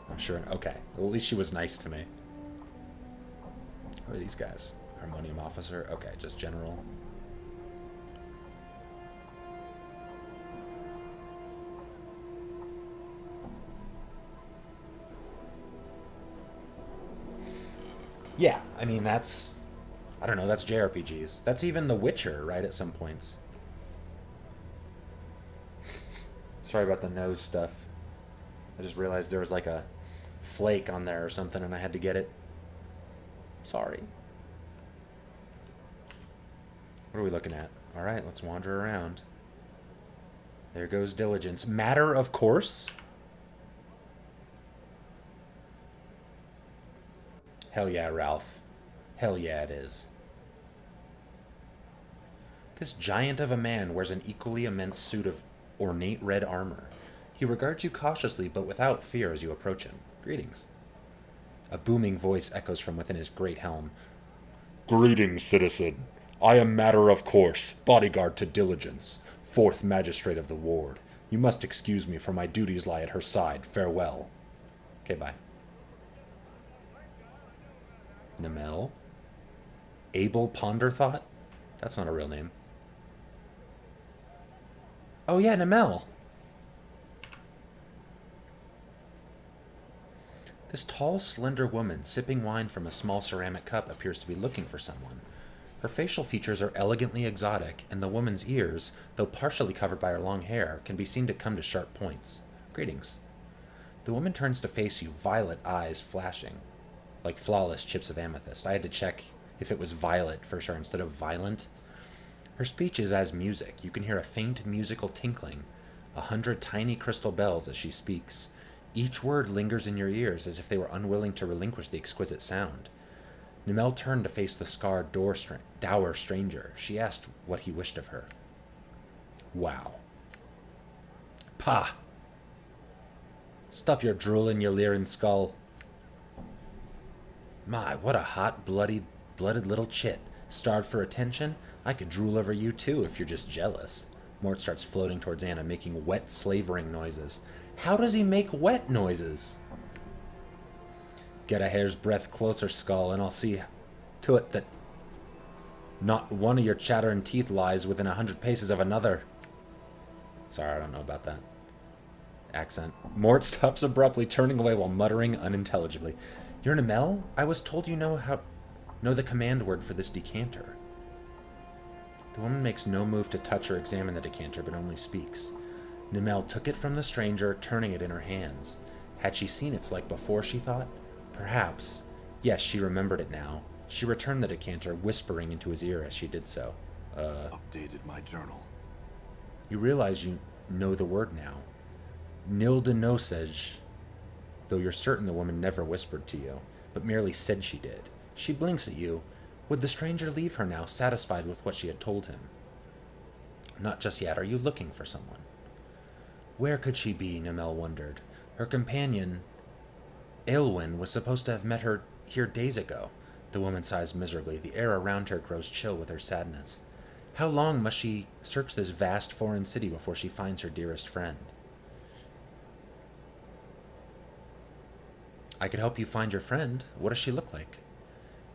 I'm sure. Okay. Well, at least she was nice to me. Who are these guys? Harmonium officer? Okay, just general. Yeah, I mean, that's... I don't know, that's JRPGs. That's even The Witcher, right, at some points. Sorry about the nose stuff. I just realized there was like a flake on there or something and I had to get it. Sorry. What are we looking at? Alright, let's wander around. There goes diligence. Matter of course? Hell yeah, Ralph. Hell yeah, it is. This giant of a man wears an equally immense suit of ornate red armor. He regards you cautiously but without fear as you approach him. Greetings. A booming voice echoes from within his great helm. Greetings, citizen. I am Matter of Course, bodyguard to Diligence, 4th magistrate of the ward. You must excuse me, for my duties lie at her side. Farewell. Okay, bye. Namel? Abel Ponderthought? That's not a real name. Oh yeah, Namel. This tall, slender woman, sipping wine from a small ceramic cup, appears to be looking for someone. Her facial features are elegantly exotic, and the woman's ears, though partially covered by her long hair, can be seen to come to sharp points. Greetings. The woman turns to face you, violet eyes flashing, like flawless chips of amethyst. I had to check if it was violet for sure instead of violent. Her speech is as music. You can hear a faint musical tinkling, 100 tiny crystal bells as she speaks. Each word lingers in your ears as if they were unwilling to relinquish the exquisite sound. Namel turned to face the scarred dour stranger. She asked what he wished of her. Wow. Pah! Stop your drooling, you leering skull. My, what a hot, blooded little chit. Starved for attention? I could drool over you too if you're just jealous. Mort starts floating towards Anna, making wet, slavering noises. How does he make wet noises? Get a hair's breadth closer, Skull, and I'll see to it that not one of your chattering teeth lies within 100 paces of another. Sorry, I don't know about that accent. Mort stops abruptly, turning away while muttering unintelligibly. You're Namel? I was told you know the command word for this decanter. The woman makes no move to touch or examine the decanter, but only speaks. Namel took it from the stranger, turning it in her hands. Had she seen its like before, she thought? Perhaps. Yes, she remembered it now. She returned the decanter, whispering into his ear as she did so. Updated my journal. You realize you know the word now. Nildenosej. Though you're certain the woman never whispered to you, but merely said she did. She blinks at you. Would the stranger leave her now, satisfied with what she had told him? Not just yet. Are you looking for someone? Where could she be, Namel wondered. Her companion, Aelwyn, was supposed to have met her here days ago. The woman sighs miserably. The air around her grows chill with her sadness. How long must she search this vast foreign city before she finds her dearest friend? I could help you find your friend. What does she look like?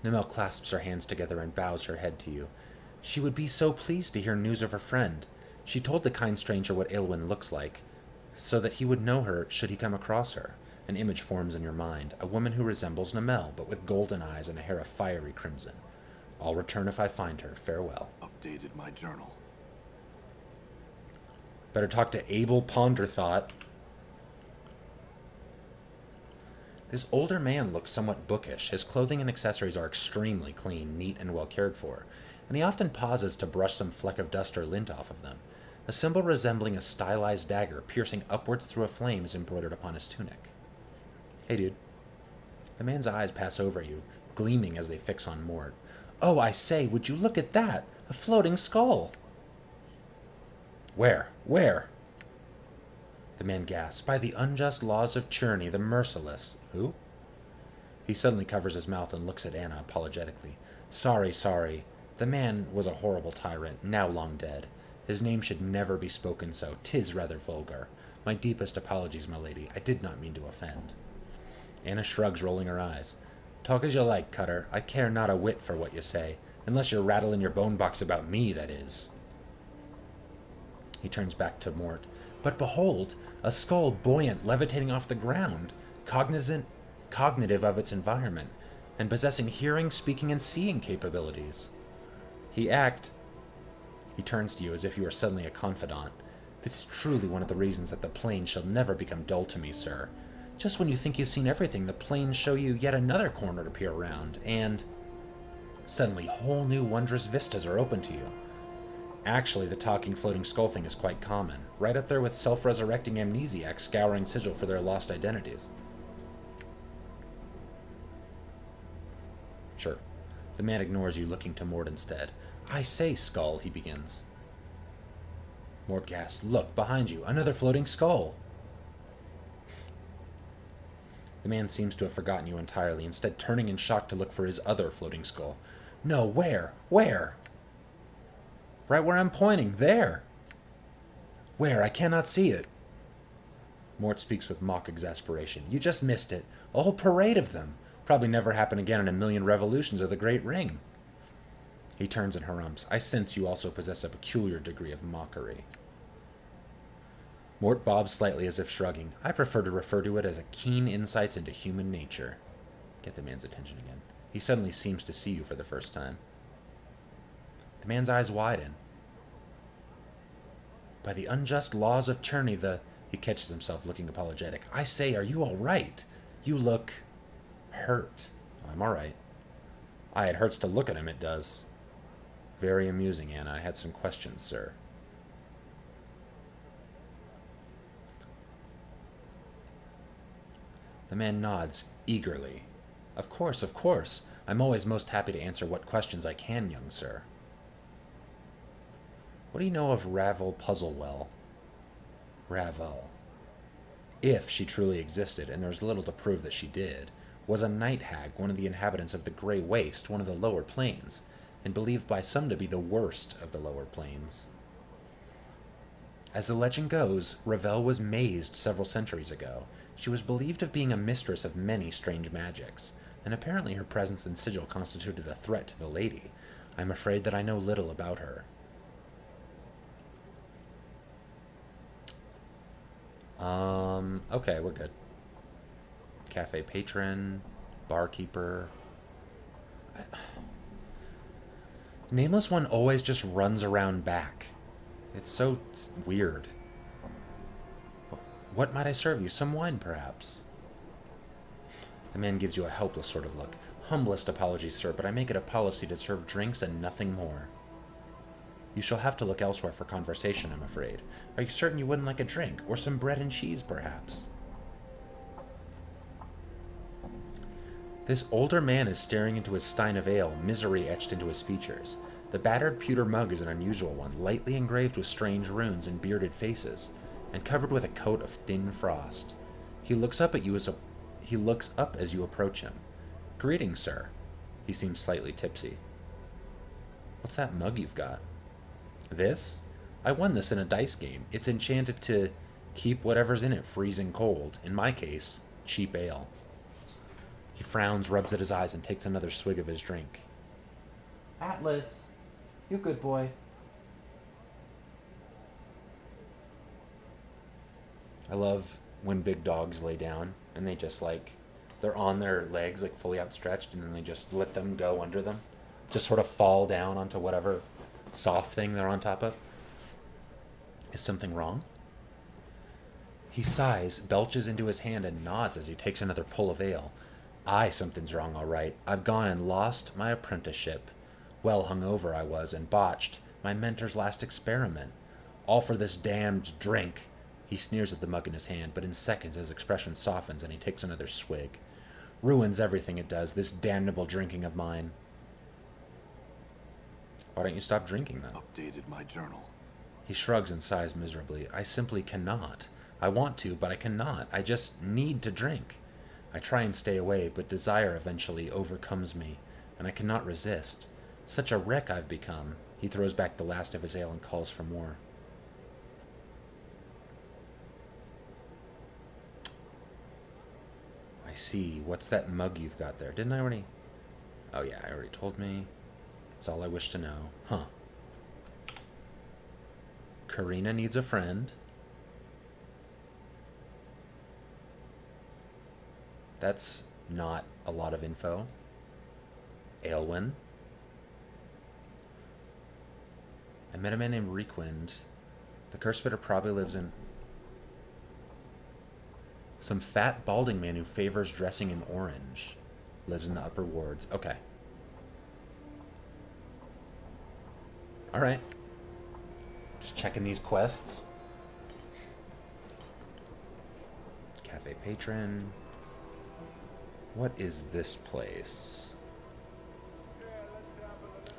Namel clasps her hands together and bows her head to you. She would be so pleased to hear news of her friend. She told the kind stranger what Aylwin looks like, so that he would know her should he come across her. An image forms in your mind, a woman who resembles Namel, but with golden eyes and a hair of fiery crimson. I'll return if I find her. Farewell. Updated my journal. Better talk to Abel Ponderthought. This older man looks somewhat bookish. His clothing and accessories are extremely clean, neat, and well cared for, and he often pauses to brush some fleck of dust or lint off of them. A symbol resembling a stylized dagger piercing upwards through a flame is embroidered upon his tunic. Hey, dude. The man's eyes pass over you, gleaming as they fix on Mort. Oh, I say, would you look at that? A floating skull! Where? Where? The man gasps. By the unjust laws of tyranny, the merciless. Who? He suddenly covers his mouth and looks at Anna apologetically. Sorry, sorry. The man was a horrible tyrant, now long dead. His name should never be spoken so. 'Tis rather vulgar. My deepest apologies, my lady. I did not mean to offend. Anna shrugs, rolling her eyes. Talk as you like, Cutter. I care not a whit for what you say. Unless you're rattling your bone box about me, that is. He turns back to Mort. But behold, a skull buoyant, levitating off the ground, cognitive of its environment, and possessing hearing, speaking, and seeing capabilities. He turns to you as if you were suddenly a confidant. This is truly one of the reasons that the plains shall never become dull to me, sir. Just when you think you've seen everything, the plains show you yet another corner to peer around, and suddenly whole new wondrous vistas are open to you. Actually, the talking floating skull thing is quite common, right up there with self-resurrecting amnesiacs scouring Sigil for their lost identities. Sure. The man ignores you, looking to Mort instead. I say, skull, he begins. Mort gasps. Look, behind you, another floating skull. The man seems to have forgotten you entirely, instead turning in shock to look for his other floating skull. No, where? Where? Right where I'm pointing, there. Where? I cannot see it. Mort speaks with mock exasperation. You just missed it. A whole parade of them. Probably never happen again in a million revolutions of the Great Ring. He turns and harumphs. I sense you also possess a peculiar degree of mockery. Mort bobs slightly as if shrugging. I prefer to refer to it as a keen insights into human nature. Get the man's attention again. He suddenly seems to see you for the first time. The man's eyes widen. By the unjust laws of tyranny, He catches himself looking apologetic. I say, are you all right? You look hurt. I'm all right. It hurts to look at him, it does. Very amusing, Anna. I had some questions, sir. The man nods eagerly. Of course, of course. I'm always most happy to answer what questions I can, young sir. What do you know of Ravel Puzzlewell? Ravel, if she truly existed, and there's little to prove that she did, was a night hag, one of the inhabitants of the Grey Waste, one of the lower plains, and believed by some to be the worst of the lower plains. As the legend goes, Ravel was mazed several centuries ago. She was believed of being a mistress of many strange magics, and apparently her presence in Sigil constituted a threat to the lady. I'm afraid that I know little about her. Okay, we're good. Cafe patron, barkeeper. Nameless One always just runs around back. It's so weird. What might I serve you? Some wine, perhaps? The man gives you a helpless sort of look. Humblest apologies, sir, but I make it a policy to serve drinks and nothing more. You shall have to look elsewhere for conversation, I'm afraid. Are you certain you wouldn't like a drink? Or some bread and cheese, perhaps? This older man is staring into his stein of ale, misery etched into his features. The battered pewter mug is an unusual one, lightly engraved with strange runes and bearded faces, and covered with a coat of thin frost. He looks up as you approach him. Greetings, sir. He seems slightly tipsy. What's that mug you've got? This? I won this in a dice game. It's enchanted to keep whatever's in it freezing cold. In my case, cheap ale. He frowns, rubs at his eyes, and takes another swig of his drink. Atlas, you good boy. I love when big dogs lay down and they just like, they're on their legs like fully outstretched and then they just let them go under them. Just sort of fall down onto whatever soft thing they're on top of. Is something wrong? He sighs, belches into his hand, and nods as he takes another pull of ale. Aye, something's wrong, all right. I've gone and lost my apprenticeship. Well hungover I was, and botched my mentor's last experiment. All for this damned drink. He sneers at the mug in his hand, but in seconds his expression softens and he takes another swig. Ruins everything it does, this damnable drinking of mine. Why don't you stop drinking, then? Updated my journal. He shrugs and sighs miserably. I simply cannot. I want to, but I cannot. I just need to drink. I try and stay away, but desire eventually overcomes me, and I cannot resist. Such a wreck I've become. He throws back the last of his ale and calls for more. I see. What's that mug you've got there? Didn't I already... Oh yeah, I already told me. That's all I wish to know. Huh. Karina needs a friend. That's not a lot of info. Aelwyn. I met a man named Reekwind. The curse fitter probably lives in... Some fat, balding man who favors dressing in orange. Lives in the upper wards. Okay. Alright. Just checking these quests. Cafe patron. What is this place?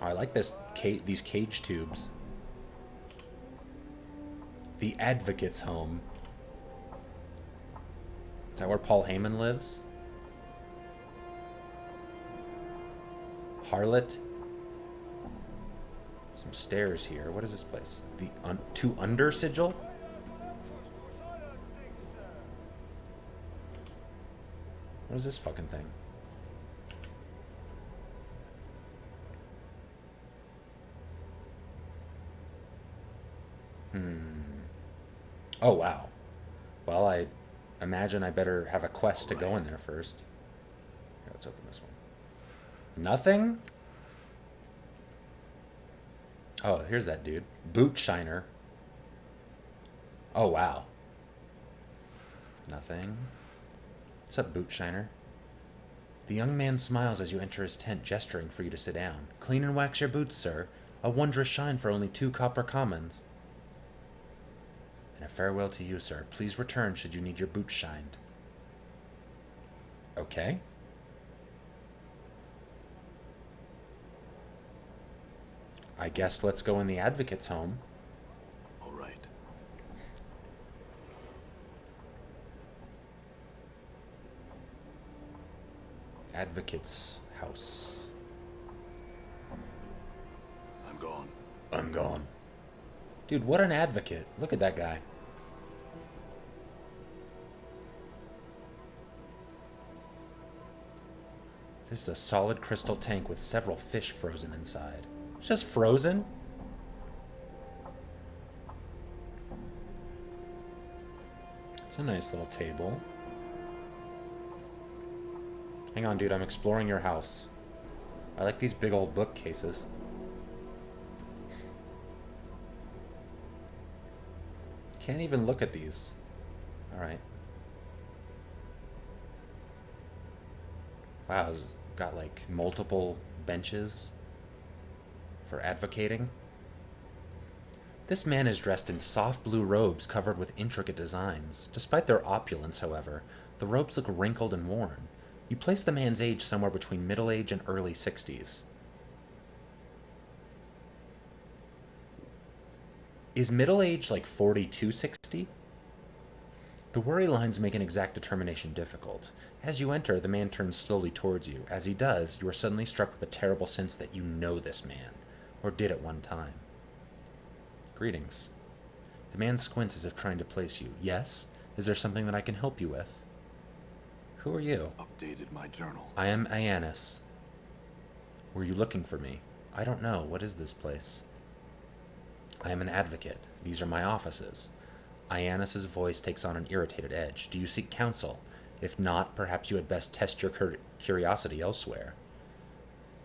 Oh, I like this these cage tubes. The Advocate's Home. Is that where Paul Heyman lives? Harlot. Some stairs here. What is this place? The to under sigil? What is this fucking thing? Oh, wow. Well, I imagine I better have a quest to go in there first. Here, let's open this one. Nothing? Oh, here's that dude. Boot Shiner. Oh, wow. Nothing. What's up, Boot Shiner? The young man smiles as you enter his tent, gesturing for you to sit down. Clean and wax your boots, sir. A wondrous shine for only 2 copper commons. And a farewell to you, sir. Please return should you need your boots shined. Okay. I guess let's go in the Advocate's home. All right. Advocate's house. I'm gone. I'm gone. Dude, what an advocate. Look at that guy. This is a solid crystal tank with several fish frozen inside. Just frozen? It's a nice little table. Hang on, dude. I'm exploring your house. I like these big old bookcases. Can't even look at these. Alright. Wow, it's got like multiple benches for advocating. This man is dressed in soft blue robes covered with intricate designs. Despite their opulence, however, the robes look wrinkled and worn. You place the man's age somewhere between middle age and early 60s. Is middle age like 42, 60? The worry lines make an exact determination difficult. As you enter, the man turns slowly towards you. As he does, you are suddenly struck with a terrible sense that you know this man, or did at one time. Greetings. The man squints as if trying to place you. Yes? Is there something that I can help you with? Who are you? Updated my journal. I am Aenis. Were you looking for me? I don't know. What is this place? I am an advocate. These are my offices. Aenis's voice takes on an irritated edge. Do you seek counsel? If not, perhaps you had best test your curiosity elsewhere.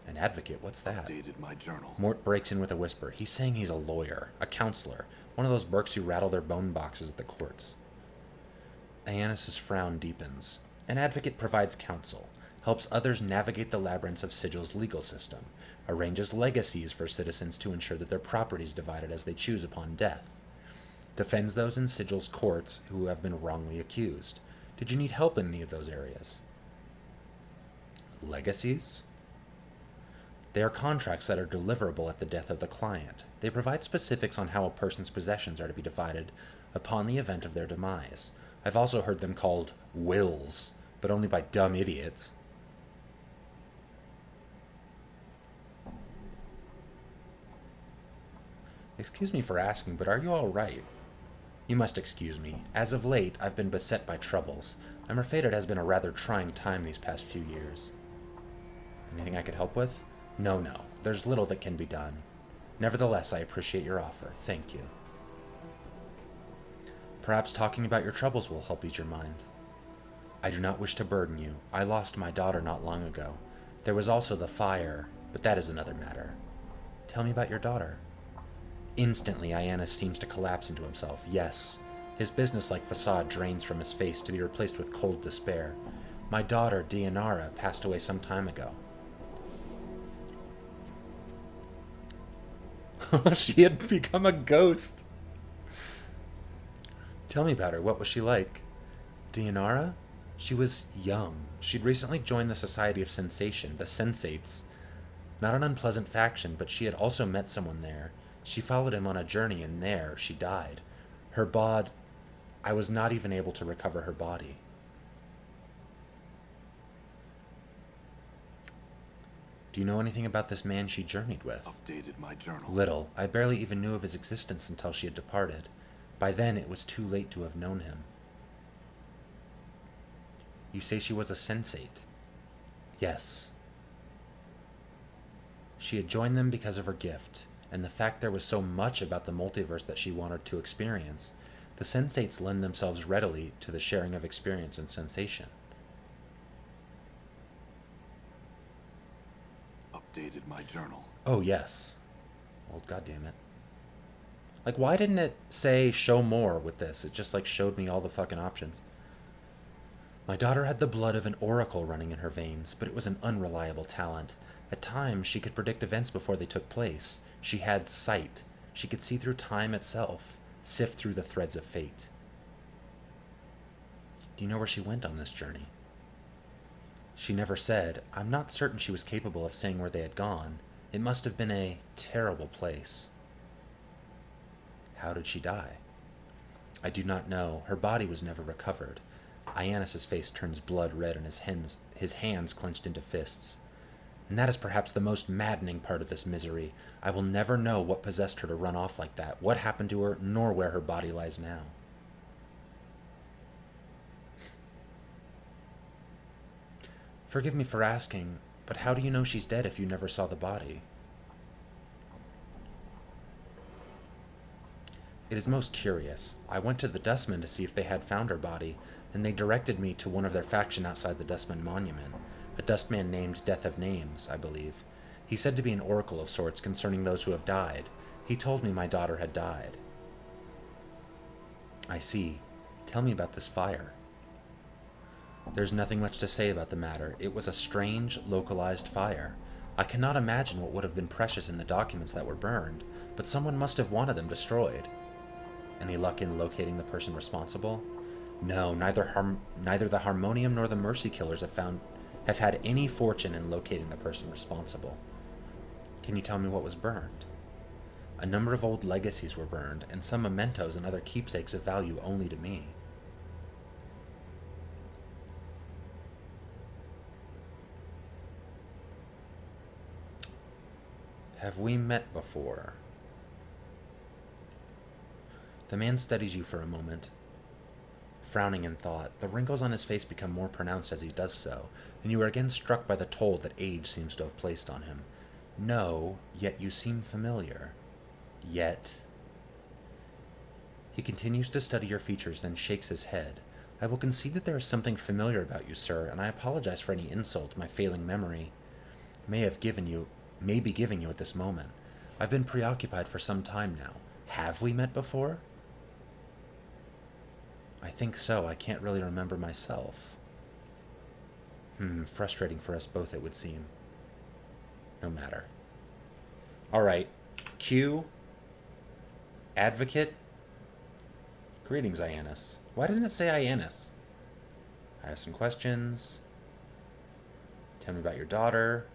An advocate? What's that? Updated my journal. Mort breaks in with a whisper. He's saying he's a lawyer, a counselor, one of those berks who rattle their bone boxes at the courts. Aenis's frown deepens. An advocate provides counsel, helps others navigate the labyrinths of Sigil's legal system, arranges legacies for citizens to ensure that their property is divided as they choose upon death, defends those in Sigil's courts who have been wrongly accused. Did you need help in any of those areas? Legacies? They are contracts that are deliverable at the death of the client. They provide specifics on how a person's possessions are to be divided upon the event of their demise. I've also heard them called wills, but only by dumb idiots. Excuse me for asking, but are you all right? You must excuse me. As of late, I've been beset by troubles. I'm afraid it has been a rather trying time these past few years. Anything I could help with? No. There's little that can be done. Nevertheless, I appreciate your offer. Thank you. Perhaps talking about your troubles will help ease your mind. I do not wish to burden you. I lost my daughter not long ago. There was also the fire, but that is another matter. Tell me about your daughter. Instantly, Aenis seems to collapse into himself. Yes, his businesslike facade drains from his face to be replaced with cold despair. My daughter, Dianara, passed away some time ago. She had become a ghost. Tell me about her. What was she like? Dianara? She was young. She'd recently joined the Society of Sensation, the Sensates. Not an unpleasant faction, but she had also met someone there. She followed him on a journey, and there she died. Her bod... I was not even able to recover her body. Do you know anything about this man she journeyed with? Updated my journal. Little. I barely even knew of his existence until she had departed. By then, it was too late to have known him. You say she was a sensate? Yes. She had joined them because of her gift, and the fact there was so much about the multiverse that she wanted to experience. The sensates lend themselves readily to the sharing of experience and sensation. Updated my journal. Oh, yes. Well, goddammit. Like, why didn't it say show more with this? It just, like, showed me all the fucking options. My daughter had the blood of an oracle running in her veins, but it was an unreliable talent. At times, she could predict events before they took place. She had sight. She could see through time itself, sift through the threads of fate. Do you know where she went on this journey? She never said. I'm not certain she was capable of saying where they had gone. It must have been a terrible place. How did she die? I do not know. Her body was never recovered. Aenis's face turns blood red and his hands clenched into fists. And that is perhaps the most maddening part of this misery. I will never know what possessed her to run off like that, what happened to her, nor where her body lies now. Forgive me for asking, but how do you know she's dead if you never saw the body? It is most curious. I went to the Dustmen to see if they had found her body, and they directed me to one of their faction outside the Dustman Monument, a Dustman named Death of Names, I believe. He said to be an oracle of sorts concerning those who have died. He told me my daughter had died. I see. Tell me about this fire. There's nothing much to say about the matter. It was a strange, localized fire. I cannot imagine what would have been precious in the documents that were burned, but someone must have wanted them destroyed. Any luck in locating the person responsible? No, neither the Harmonium nor the Mercy Killers have had any fortune in locating the person responsible. Can you tell me what was burned? A number of old legacies were burned, and some mementos and other keepsakes of value only to me. Have we met before? The man studies you for a moment. frowning in thought. The wrinkles on his face become more pronounced as he does so, and you are again struck by the toll that age seems to have placed on him. No, yet you seem familiar. Yet... He continues to study your features, then shakes his head. I will concede that there is something familiar about you, sir, and I apologize for any insult my failing memory may be giving you at this moment. I've been preoccupied for some time now. Have we met before? I think so. I can't really remember myself. Frustrating for us both, it would seem. No matter. Alright. Q. Advocate. Greetings, Iannis. Why doesn't it say Iannis? I have some questions. Tell me about your daughter.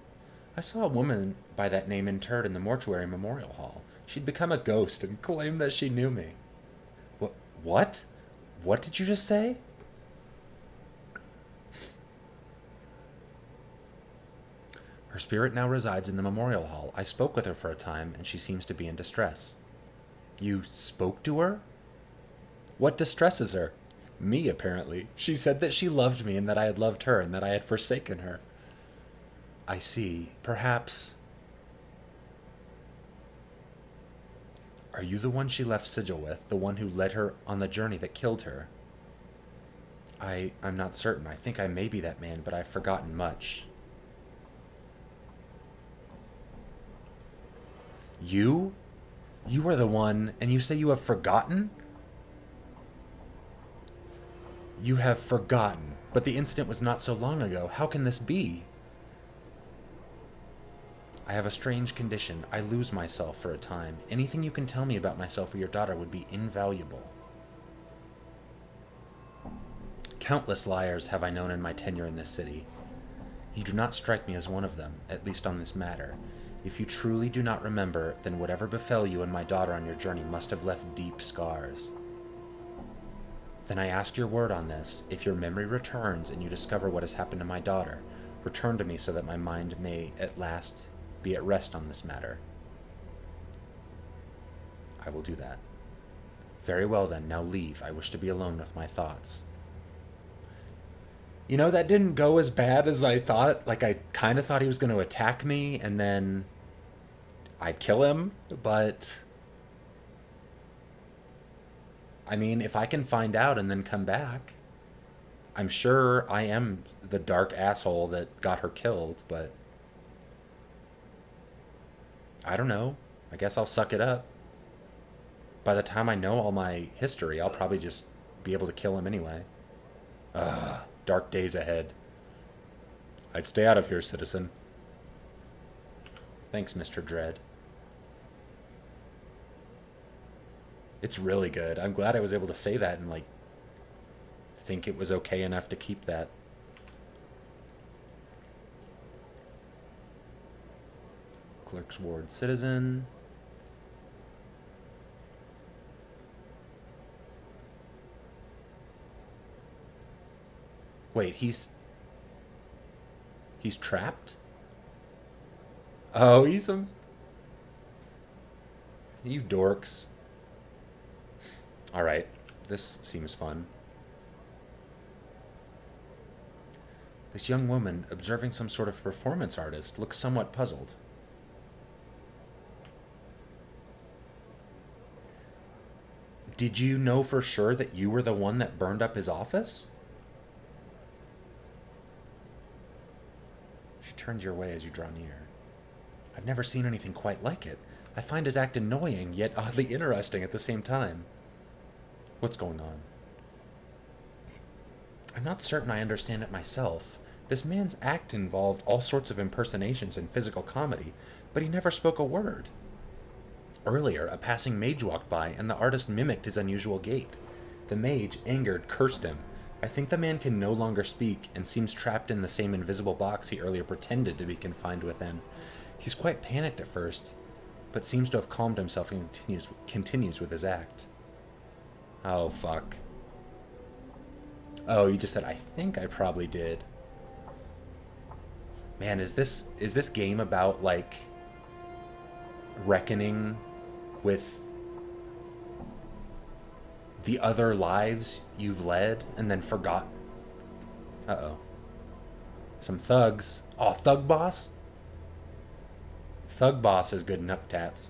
I saw a woman by that name interred in the mortuary memorial hall. She'd become a ghost and claimed that she knew me. What? What did you just say? Her spirit now resides in the memorial hall. I spoke with her for a time, and she seems to be in distress. You spoke to her? What distresses her? Me, apparently. She said that she loved me and that I had loved her and that I had forsaken her. I see. Perhaps... Are you the one she left Sigil with? The one who led her on the journey that killed her? I'm not certain. I think I may be that man, but I've forgotten much. You? You are the one, and you say you have forgotten? You have forgotten, but the incident was not so long ago. How can this be? I have a strange condition. I lose myself for a time. Anything you can tell me about myself or your daughter would be invaluable. Countless liars have I known in my tenure in this city. You do not strike me as one of them, at least on this matter. If you truly do not remember, then whatever befell you and my daughter on your journey must have left deep scars. Then I ask your word on this. If your memory returns and you discover what has happened to my daughter, return to me so that my mind may at last be at rest on this matter. I will do that. Very well then, now leave. I wish to be alone with my thoughts. You know, that didn't go as bad as I thought. Like, I kind of thought he was going to attack me and then I'd kill him, but... I mean, if I can find out and then come back, I'm sure I am the dark asshole that got her killed, but I don't know. I guess I'll suck it up. By the time I know all my history, I'll probably just be able to kill him anyway. Ugh, dark days ahead. I'd stay out of here, citizen. Thanks, Mr. Dread. It's really good. I'm glad I was able to say that and, like, think it was okay enough to keep that. Clerk's Ward Citizen. Wait, he's trapped? Oh, he's a... You dorks. Alright, this seems fun. This young woman, observing some sort of performance artist, looks somewhat puzzled. Did you know for sure that you were the one that burned up his office? She turns your way as you draw near. I've never seen anything quite like it. I find his act annoying, yet oddly interesting at the same time. What's going on? I'm not certain I understand it myself. This man's act involved all sorts of impersonations and physical comedy, but he never spoke a word. Earlier, a passing mage walked by, and the artist mimicked his unusual gait. The mage, angered, cursed him. I think the man can no longer speak, and seems trapped in the same invisible box he earlier pretended to be confined within. He's quite panicked at first, but seems to have calmed himself and continues with his act. Oh, fuck. Oh, you just said, I think I probably did. Man, is this game about, like, reckoning with the other lives you've led and then forgotten. Uh-oh. Some thugs. Oh, Thug Boss? Thug Boss is good nuktats.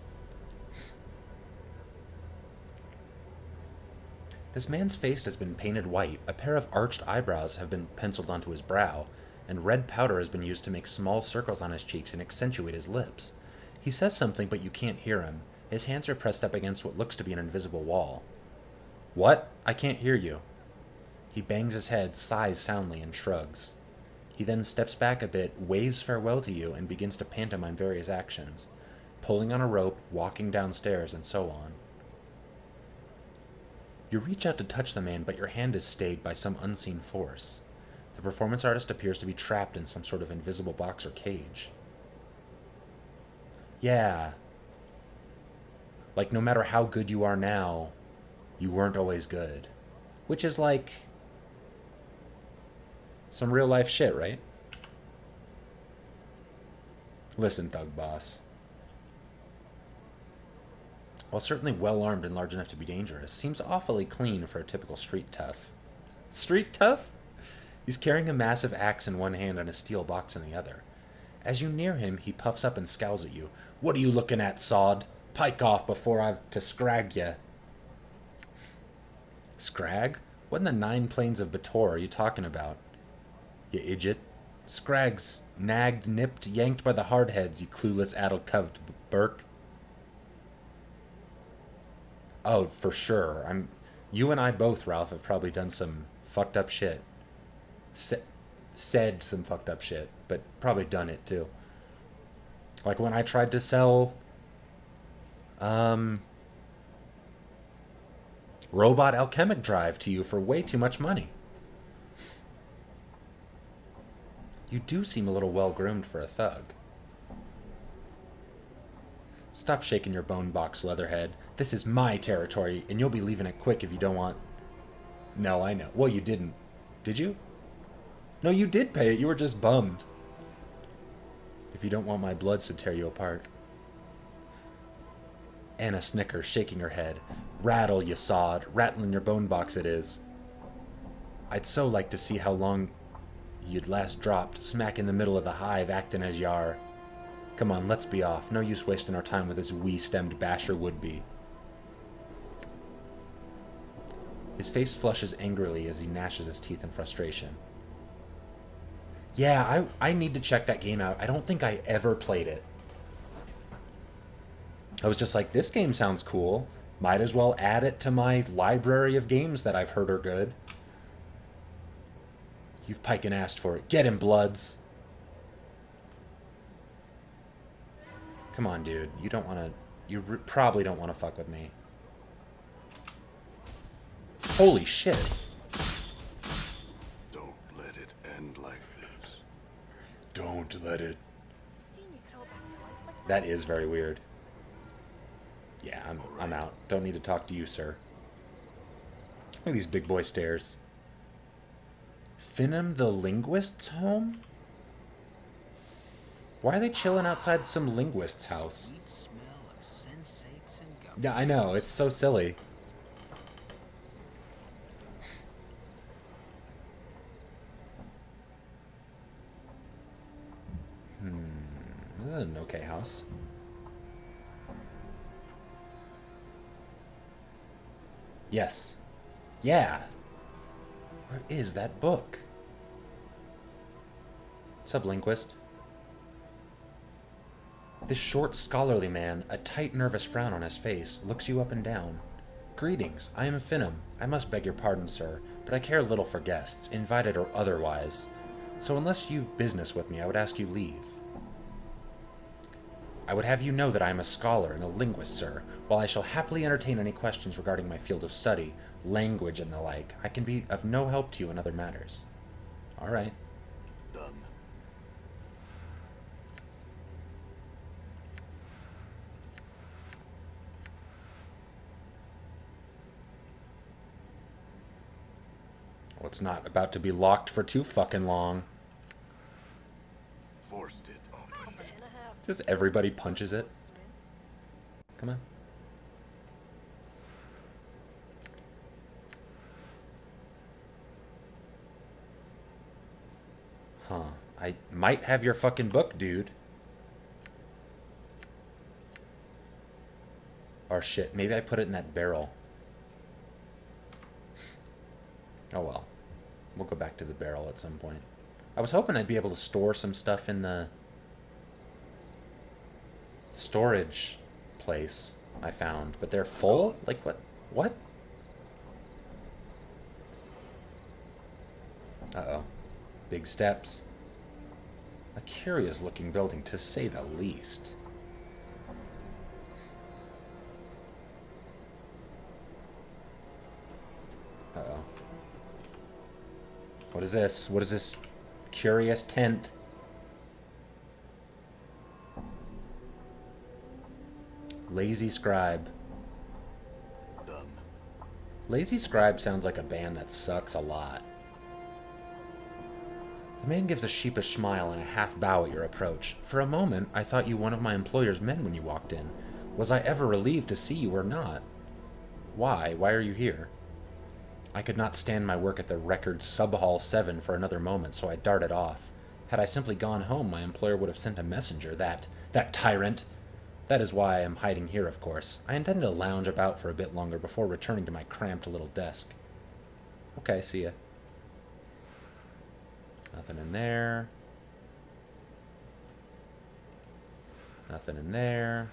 This man's face has been painted white, a pair of arched eyebrows have been penciled onto his brow, and red powder has been used to make small circles on his cheeks and accentuate his lips. He says something, but you can't hear him. His hands are pressed up against what looks to be an invisible wall. What? I can't hear you. He bangs his head, sighs soundly, and shrugs. He then steps back a bit, waves farewell to you, and begins to pantomime various actions, pulling on a rope, walking downstairs, and so on. You reach out to touch the man, but your hand is stayed by some unseen force. The performance artist appears to be trapped in some sort of invisible box or cage. Yeah. Like, no matter how good you are now, you weren't always good. Which is like some real life shit, right? Listen, Thug Boss. While certainly well armed and large enough to be dangerous, seems awfully clean for a typical street tough. Street tough? He's carrying a massive axe in one hand and a steel box in the other. As you near him, he puffs up and scowls at you. What are you looking at, sod? Pike off before I've to scrag ya. Scrag? What in the 9 planes of Bator are you talking about? You idiot. Scrags, nagged, nipped, yanked by the hardheads, you clueless, addle-coved Burke. Oh, for sure. You and I both, Ralph, have probably done some fucked up shit. Said some fucked up shit, but probably done it too. Like when I tried to sell robot alchemic drive to you for way too much money. You do seem a little well-groomed for a thug. Stop shaking your bone box, Leatherhead. This is my territory, and you'll be leaving it quick if you don't want... No, I know. Well, you didn't. Did you? No, you did pay it. You were just bummed. If you don't want my bloods to tear you apart. Anna snickers, shaking her head. Rattle, you sod. Rattling your bone box it is. I'd so like to see how long you'd last dropped, smack in the middle of the hive, acting as you are. Come on, let's be off. No use wasting our time with this wee-stemmed basher would-be. His face flushes angrily as he gnashes his teeth in frustration. Yeah, I need to check that game out. I don't think I ever played it. I was just like, this game sounds cool. Might as well add it to my library of games that I've heard are good. You've pike and asked for it. Get him, Bloods. Come on, dude. You don't want to... You probably don't want to fuck with me. Holy shit. Don't let it end like this. Don't let it. That is very weird. Yeah, I'm out. Don't need to talk to you, sir. Look at these big boy stairs. Finham the Linguist's home? Why are they chilling outside some linguist's house? Sweet smell of sensates and gum. Yeah, I know. It's so silly. This is an okay house. Yes. Yeah. Where is that book? What's up, linguist? This short, scholarly man, a tight, nervous frown on his face, looks you up and down. Greetings, I am Finham. I must beg your pardon, sir, but I care little for guests, invited or otherwise. So unless you've business with me, I would ask you leave. I would have you know that I am a scholar and a linguist, sir. While I shall happily entertain any questions regarding my field of study, language and the like, I can be of no help to you in other matters. All right. Done. Well, it's not about to be locked for too fucking long. Forced it. Just everybody punches it. Come on. Huh. I might have your fucking book, dude. Or shit, maybe I put it in that barrel. Oh well. We'll go back to the barrel at some point. I was hoping I'd be able to store some stuff in the storage place I found, but they're full? Like what? What? Uh-oh. Big steps. A curious looking building, to say the least. Uh-oh. What is this? What is this curious tent? Lazy Scribe. Done. Lazy Scribe sounds like a band that sucks a lot. The man gives a sheepish smile and a half bow at your approach. For a moment, I thought you one of my employer's men when you walked in. Was I ever relieved to see you or not? Why? Why are you here? I could not stand my work at the record Sub-Hall 7 for another moment, so I darted off. Had I simply gone home, my employer would have sent a messenger. That tyrant! That is why I am hiding here, of course. I intend to lounge about for a bit longer before returning to my cramped little desk. Okay, see ya. Nothing in there. Nothing in there.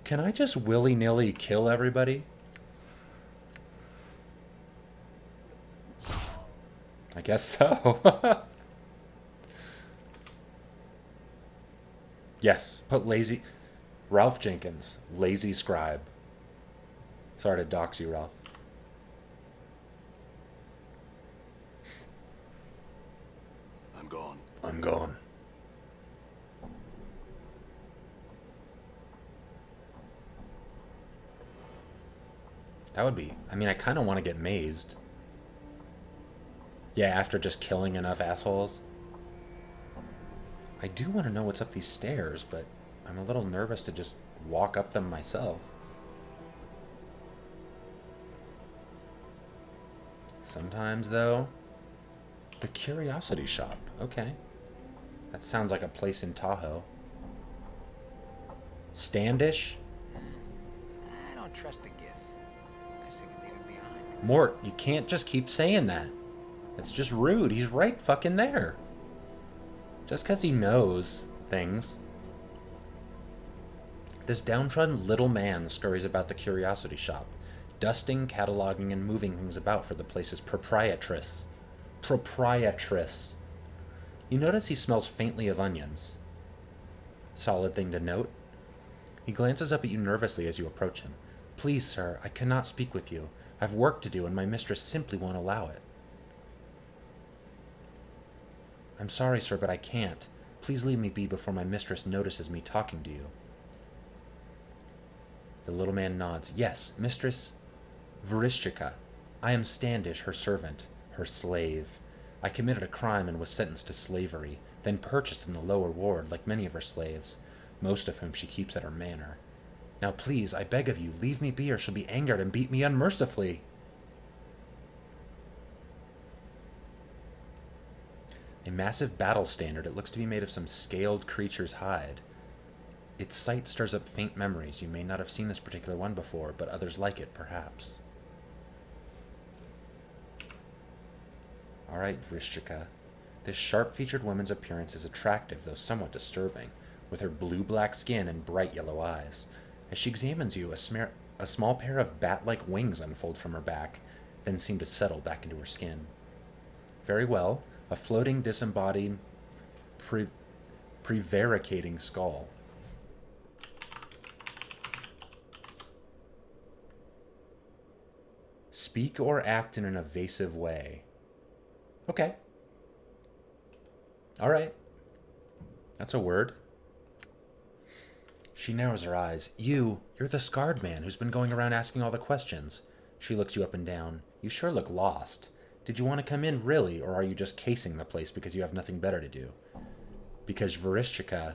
Can I just willy-nilly kill everybody? I guess so. Yes, put lazy... Ralph Jenkins, Lazy Scribe. Sorry to dox you, Ralph. I'm gone. I'm gone. That would be... I mean, I kind of want to get mazed. Yeah, after just killing enough assholes. I do want to know what's up these stairs, but I'm a little nervous to just walk up them myself. Sometimes, though... The Curiosity Shop. Okay. That sounds like a place in Tahoe. Standish? I don't trust the Gith. I say we leave it behind. Mort, you can't just keep saying that. It's just rude. He's right fucking there. Just because he knows things. This downtrodden little man scurries about the Curiosity Shop, dusting, cataloging, and moving things about for the place's proprietress. Proprietress. You notice he smells faintly of onions. Solid thing to note. He glances up at you nervously as you approach him. Please, sir, I cannot speak with you. I've work to do and my mistress simply won't allow it. I'm sorry, sir, but I can't. Please leave me be before my mistress notices me talking to you. The little man nods. Yes, Mistress Verishchika. I am Standish, her servant, her slave. I committed a crime and was sentenced to slavery, then purchased in the lower ward like many of her slaves, most of whom she keeps at her manor. Now please, I beg of you, leave me be or she'll be angered and beat me unmercifully. A massive battle standard. It looks to be made of some scaled creature's hide. Its sight stirs up faint memories. You may not have seen this particular one before, but others like it, perhaps. Alright, Vrishchika. This sharp-featured woman's appearance is attractive, though somewhat disturbing, with her blue-black skin and bright yellow eyes. As she examines you, a small pair of bat-like wings unfold from her back, then seem to settle back into her skin. Very well. A floating, disembodied, prevaricating skull. Speak or act in an evasive way. Okay. Alright. That's a word. She narrows her eyes. You're the scarred man who's been going around asking all the questions. She looks you up and down. You sure look lost. Did you want to come in, really, or are you just casing the place because you have nothing better to do? Because Verishchika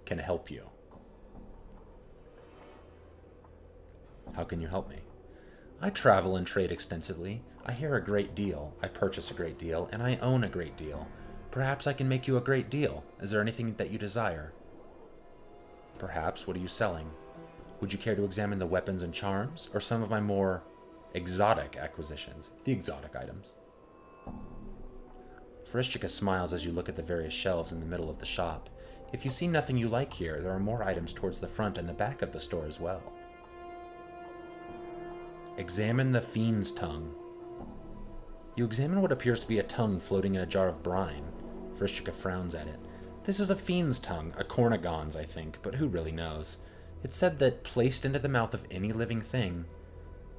can help you. How can you help me? I travel and trade extensively. I hear a great deal, I purchase a great deal, and I own a great deal. Perhaps I can make you a great deal. Is there anything that you desire? Perhaps. What are you selling? Would you care to examine the weapons and charms, or some of my more exotic acquisitions? The exotic items. Farishika smiles as you look at the various shelves in the middle of the shop. If you see nothing you like here, there are more items towards the front and the back of the store as well. Examine the fiend's tongue. You examine what appears to be a tongue floating in a jar of brine. Farishika frowns at it. This is a fiend's tongue, a Cornigon's, I think, but who really knows? It's said that, placed into the mouth of any living thing,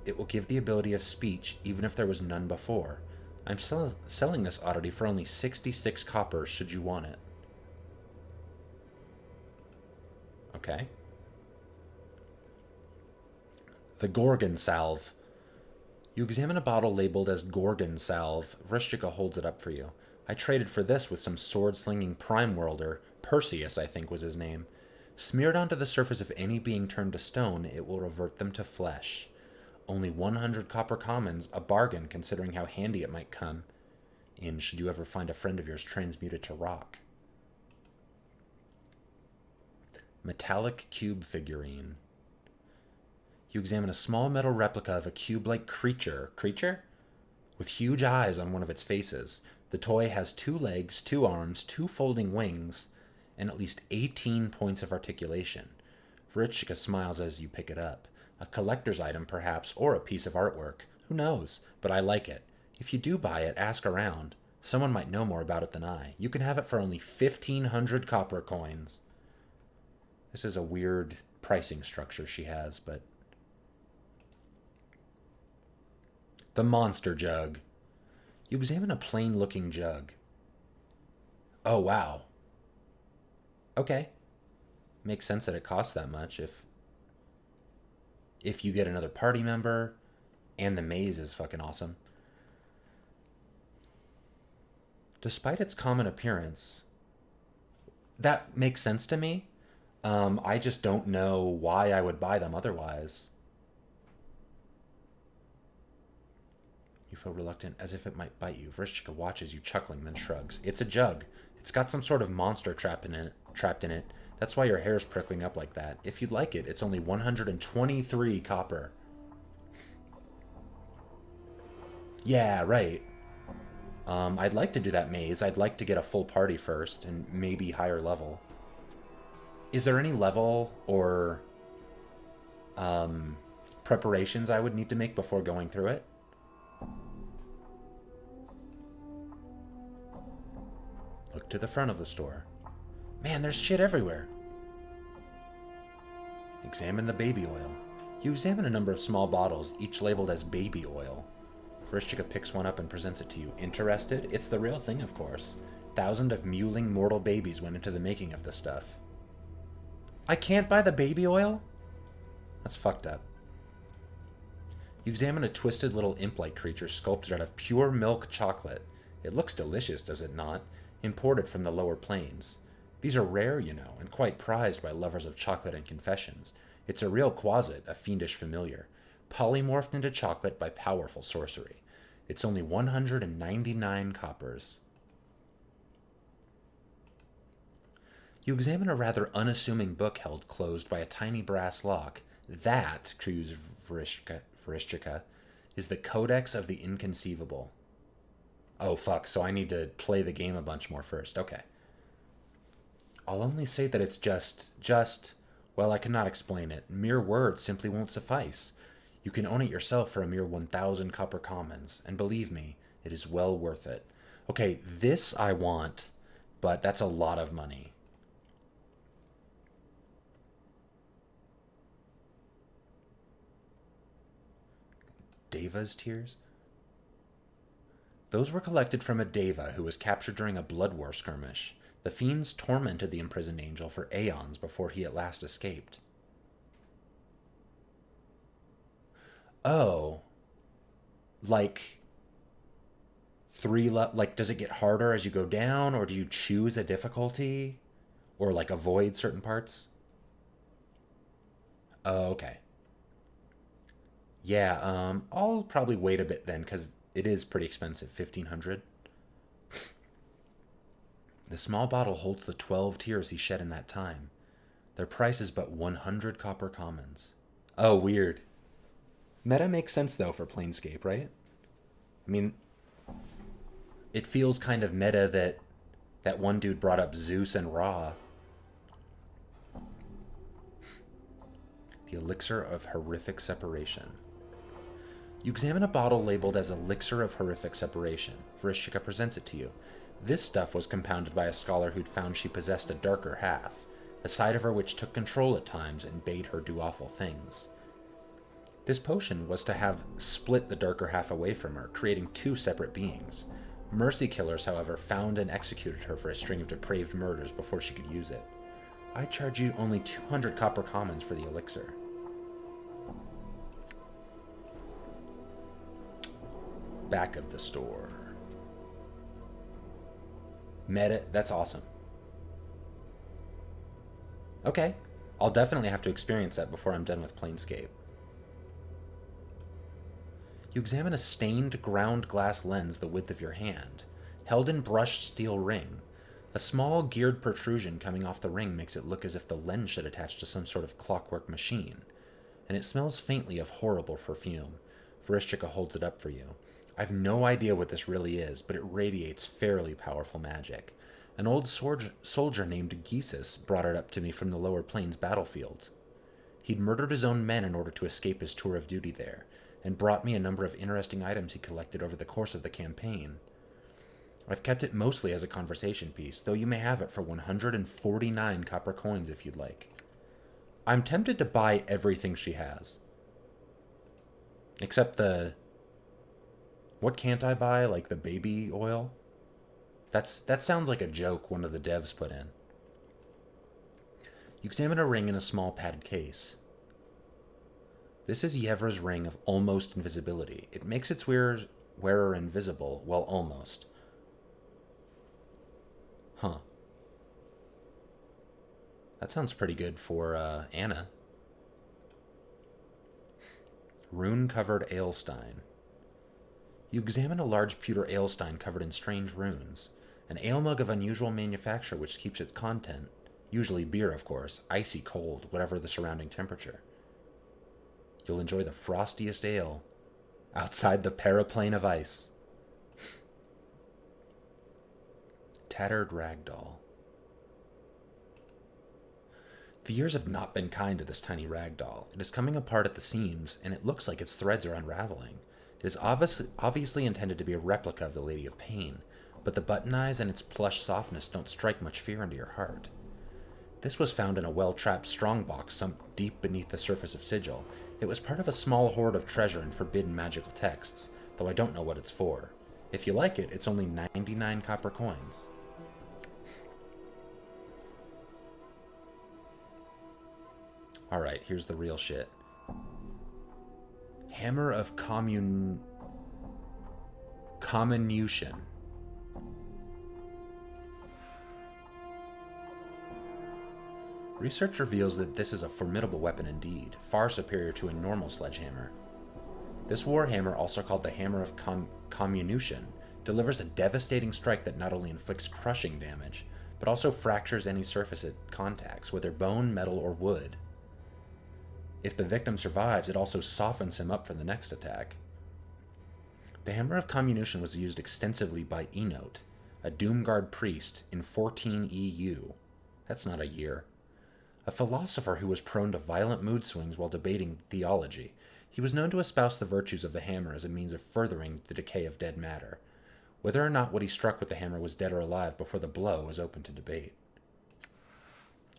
it will give the ability of speech, even if there was none before. I'm selling this oddity for only 66 copper, should you want it. Okay. The Gorgon Salve. You examine a bottle labeled as Gorgon Salve. Vrishchika holds it up for you. I traded for this with some sword-slinging prime worlder. Perseus, I think, was his name. Smeared onto the surface of any being turned to stone, it will revert them to flesh. Only 100 copper commons, a bargain considering how handy it might come in should you ever find a friend of yours transmuted to rock. Metallic cube figurine. You examine a small metal replica of a cube-like creature with huge eyes on one of its faces. The toy has 2 legs, 2 arms, 2 folding wings, and at least 18 points of articulation. Verichika smiles as you pick it up. A collector's item, perhaps, or a piece of artwork. Who knows? But I like it. If you do buy it, ask around. Someone might know more about it than I. You can have it for only 1,500 copper coins. This is a weird pricing structure she has, but... The Monster Jug. You examine a plain-looking jug. Oh, wow. Okay. Makes sense that it costs that much if you get another party member, and the maze is fucking awesome. Despite its common appearance, that makes sense to me. I just don't know why I would buy them otherwise. You feel reluctant, as if it might bite you. Vrishchika watches you chuckling, then shrugs. It's a jug. It's got some sort of monster trapped in it. That's why your hair's prickling up like that. If you'd like it, it's only 123 copper. Yeah, right. I'd like to do that maze. I'd like to get a full party first, and maybe higher level. Is there any level or preparations I would need to make before going through it? Look to the front of the store. Man, there's shit everywhere. Examine the baby oil. You examine a number of small bottles, each labeled as baby oil. Vrishchika picks one up and presents it to you. Interested? It's the real thing, of course. Thousands of mewling mortal babies went into the making of this stuff. I can't buy the baby oil? That's fucked up. You examine a twisted little imp-like creature sculpted out of pure milk chocolate. It looks delicious, does it not? Imported from the lower plains. These are rare, you know, and quite prized by lovers of chocolate and confessions. It's a real quasit, a fiendish familiar, polymorphed into chocolate by powerful sorcery. It's only 199 coppers. You examine a rather unassuming book held closed by a tiny brass lock. That, crues Vrishchika, is the Codex of the Inconceivable. Oh, fuck, so I need to play the game a bunch more first. Okay. I'll only say that it's just, well, I cannot explain it. Mere words simply won't suffice. You can own it yourself for a mere 1,000 copper commons, and believe me, it is well worth it. Okay, this I want, but that's a lot of money. Deva's tears? Those were collected from a Deva who was captured during a blood war skirmish. The fiends tormented the imprisoned angel for aeons before he at last escaped. Oh. Like... does it get harder as you go down, or do you choose a difficulty? Or, like, avoid certain parts? Oh, okay. Yeah, I'll probably wait a bit then, because it is pretty expensive. 1500. The small bottle holds the 12 tears he shed in that time. Their price is but 100 copper commons. Oh, weird. Meta makes sense, though, for Planescape, right? I mean, it feels kind of meta that that one dude brought up Zeus and Ra. The Elixir of Horrific Separation. You examine a bottle labeled as Elixir of Horrific Separation. Varishchika presents it to you. This stuff was compounded by a scholar who'd found she possessed a darker half, a side of her which took control at times and bade her do awful things. This potion was to have split the darker half away from her, creating two separate beings. Mercy killers, however, found and executed her for a string of depraved murders before she could use it. I charge you only 200 copper commons for the elixir. Back of the store. Meta, that's awesome. Okay, I'll definitely have to experience that before I'm done with Planescape. You examine a stained ground glass lens the width of your hand, held in brushed steel ring. A small geared protrusion coming off the ring makes it look as if the lens should attach to some sort of clockwork machine, and it smells faintly of horrible perfume. Varishchika holds it up for you. I've no idea what this really is, but it radiates fairly powerful magic. An old soldier named Gisus brought it up to me from the lower plains battlefield. He'd murdered his own men in order to escape his tour of duty there, and brought me a number of interesting items he collected over the course of the campaign. I've kept it mostly as a conversation piece, though you may have it for 149 copper coins if you'd like. I'm tempted to buy everything she has. Except the... What can't I buy? Like the baby oil? That sounds like a joke one of the devs put in. You examine a ring in a small padded case. This is Yevra's ring of almost invisibility. It makes its wearer invisible, well, almost. Huh. That sounds pretty good for Anna. Rune-covered Alestein. You examine a large pewter Alestein covered in strange runes. An ale mug of unusual manufacture which keeps its content, usually beer of course, icy cold, whatever the surrounding temperature. You'll enjoy the frostiest ale outside the paraplane of ice. Tattered ragdoll. The years have not been kind to this tiny ragdoll. It is coming apart at the seams, and it looks like its threads are unraveling. It is obviously intended to be a replica of the Lady of Pain, but the button eyes and its plush softness don't strike much fear into your heart. This was found in a well-trapped strongbox sunk deep beneath the surface of Sigil. It was part of a small hoard of treasure and forbidden magical texts, though I don't know what it's for. If you like it, it's only 99 copper coins. Alright, here's the real shit. Hammer of Comminution. Research reveals that this is a formidable weapon indeed, far superior to a normal sledgehammer. This warhammer, also called the Hammer of Comminution, delivers a devastating strike that not only inflicts crushing damage, but also fractures any surface it contacts, whether bone, metal, or wood. If the victim survives, it also softens him up for the next attack. The Hammer of Comminution was used extensively by Enote, a Doomguard priest in 14 EU. That's not a year. A philosopher who was prone to violent mood swings while debating theology. He was known to espouse the virtues of the hammer as a means of furthering the decay of dead matter. Whether or not what he struck with the hammer was dead or alive before the blow was open to debate.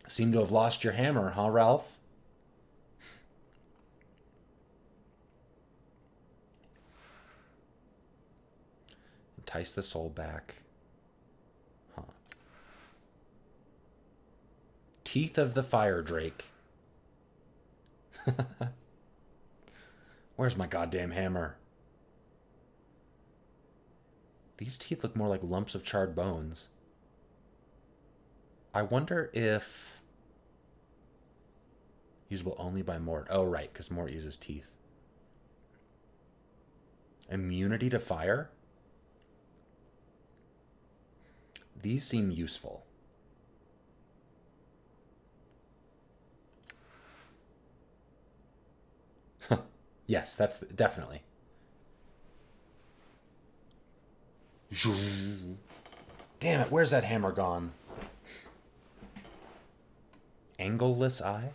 Seem to have lost your hammer, huh, Ralph? Entice the soul back. Huh. Teeth of the Fire Drake. Where's my goddamn hammer? These teeth look more like lumps of charred bones. I wonder if... Usable only by Mort. Oh, right, because Mort uses teeth. Immunity to fire? These seem useful. Yes, that's definitely. Damn it, where's that hammer gone? Angleless eye?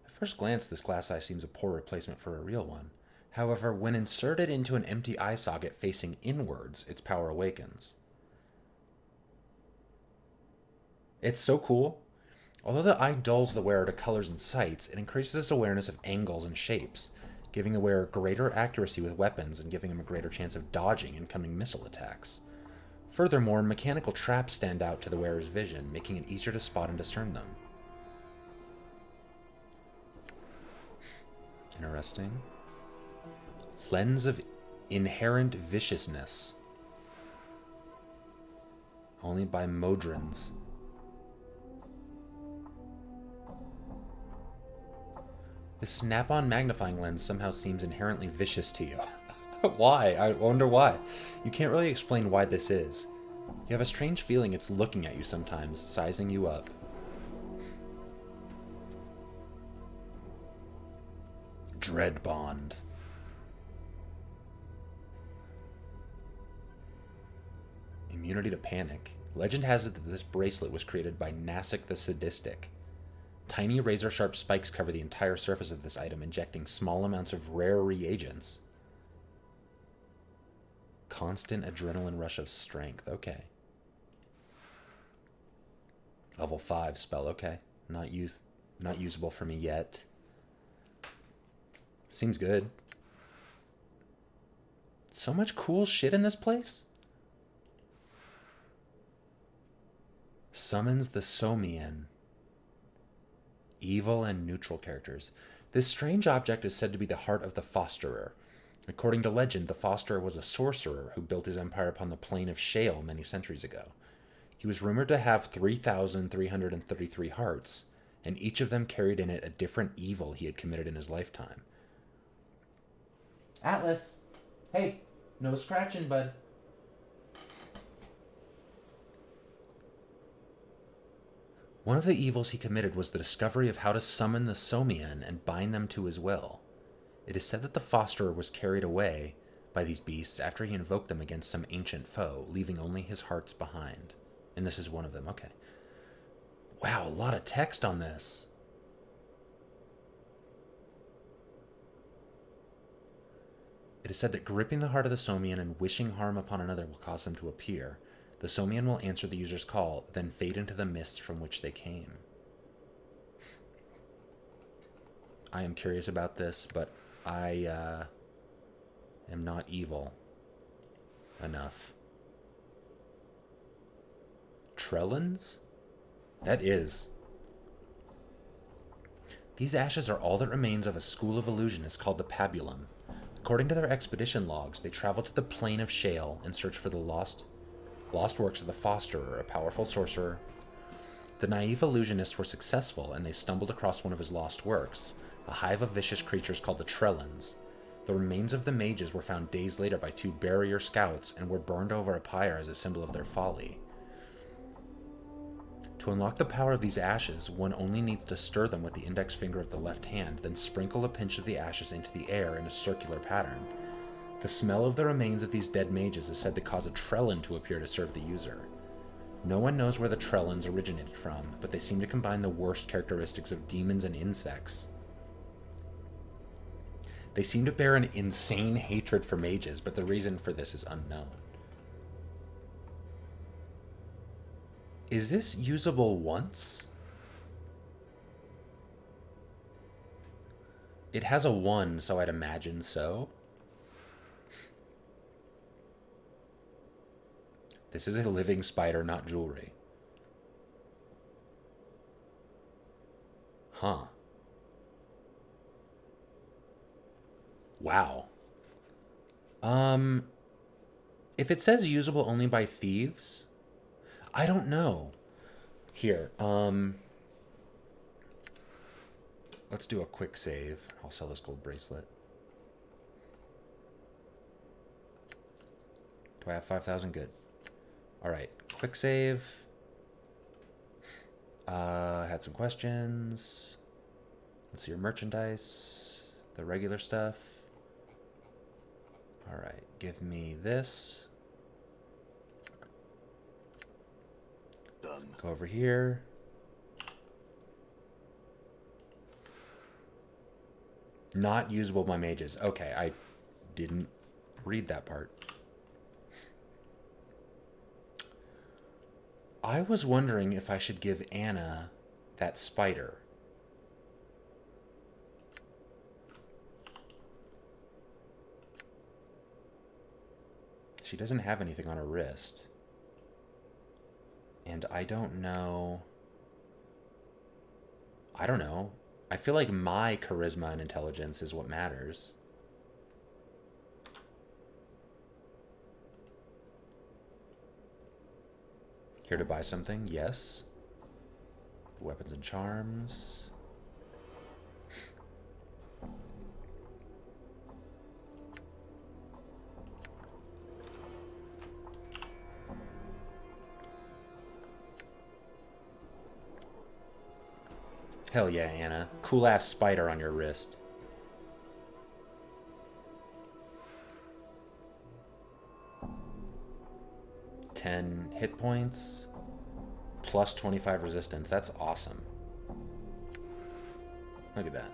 At first glance, this glass eye seems a poor replacement for a real one. However, when inserted into an empty eye socket facing inwards, its power awakens. It's so cool. Although the eye dulls the wearer to colors and sights, it increases his awareness of angles and shapes, giving the wearer greater accuracy with weapons and giving him a greater chance of dodging incoming missile attacks. Furthermore, mechanical traps stand out to the wearer's vision, making it easier to spot and discern them. Interesting. Lens of inherent viciousness. Only by Modrons. The snap-on magnifying lens somehow seems inherently vicious to you. Why? I wonder why. You can't really explain why this is. You have a strange feeling it's looking at you sometimes, sizing you up. Dread Bond. Immunity to panic. Legend has it that this bracelet was created by Nasik the Sadistic. Tiny razor-sharp spikes cover the entire surface of this item, injecting small amounts of rare reagents. Constant adrenaline rush of strength. Okay. Level 5 spell. Okay. Not usable for me yet. Seems good. So much cool shit in this place. Summons the Somian. Evil and neutral characters. This strange object is said to be the heart of the Fosterer. According to legend, the Fosterer was a sorcerer who built his empire upon the plain of Shale many centuries ago. He was rumored to have 3,333 hearts, and each of them carried in it a different evil he had committed in his lifetime. Atlas! Hey, no scratching, bud. One of the evils he committed was the discovery of how to summon the Somian and bind them to his will. It is said that the Fosterer was carried away by these beasts after he invoked them against some ancient foe, leaving only his hearts behind. And this is one of them. Okay. Wow, a lot of text on this. It is said that gripping the heart of the Somian and wishing harm upon another will cause them to appear. The Somian will answer the user's call, then fade into the mists from which they came. I am curious about this, but I am not evil enough. Trellans? That is. These ashes are all that remains of a school of illusionists called the Pabulum. According to their expedition logs, they traveled to the plain of Shale in search for the lost works of the Fosterer, a powerful sorcerer. The naive illusionists were successful, and they stumbled across one of his lost works, a hive of vicious creatures called the Trellans. The remains of the mages were found days later by 2 barrier scouts and were burned over a pyre as a symbol of their folly. To unlock the power of these ashes, one only needs to stir them with the index finger of the left hand, then sprinkle a pinch of the ashes into the air in a circular pattern. The smell of the remains of these dead mages is said to cause a Trellan to appear to serve the user. No one knows where the Trellans originated from, but they seem to combine the worst characteristics of demons and insects. They seem to bear an insane hatred for mages, but the reason for this is unknown. Is this usable once? It has a 1, so I'd imagine so. This is a living spider, not jewelry. Huh. Wow. If it says usable only by thieves, I don't know. Here, let's do a quick save. I'll sell this gold bracelet. Do I have 5,000? Good. All right, quick save. Had some questions. Let's see your merchandise, the regular stuff. All right, give me this. Done. Go over here. Not usable by mages. Okay, I didn't read that part. I was wondering if I should give Anna that spider. She doesn't have anything on her wrist. And I don't know. I don't know. I feel like my charisma and intelligence is what matters. Here to buy something? Yes. Weapons and charms. Hell yeah, Anna. Cool ass spider on your wrist. $10 hit points. Plus 25 resistance. That's awesome. Look at that.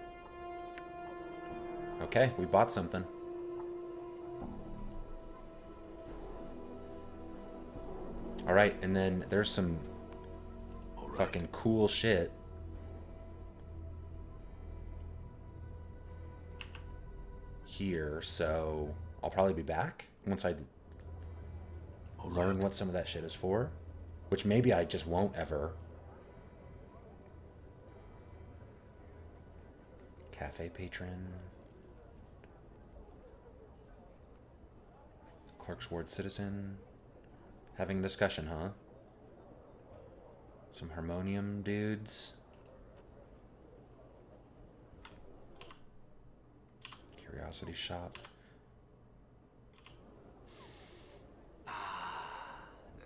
Okay, we bought something. Alright, and then there's some fucking cool shit. Here, so I'll probably be back once I learn what some of that shit is for, which maybe I just won't ever. Cafe patron. Clerk's ward citizen. Having a discussion, huh? Some harmonium dudes. Curiosity shop. The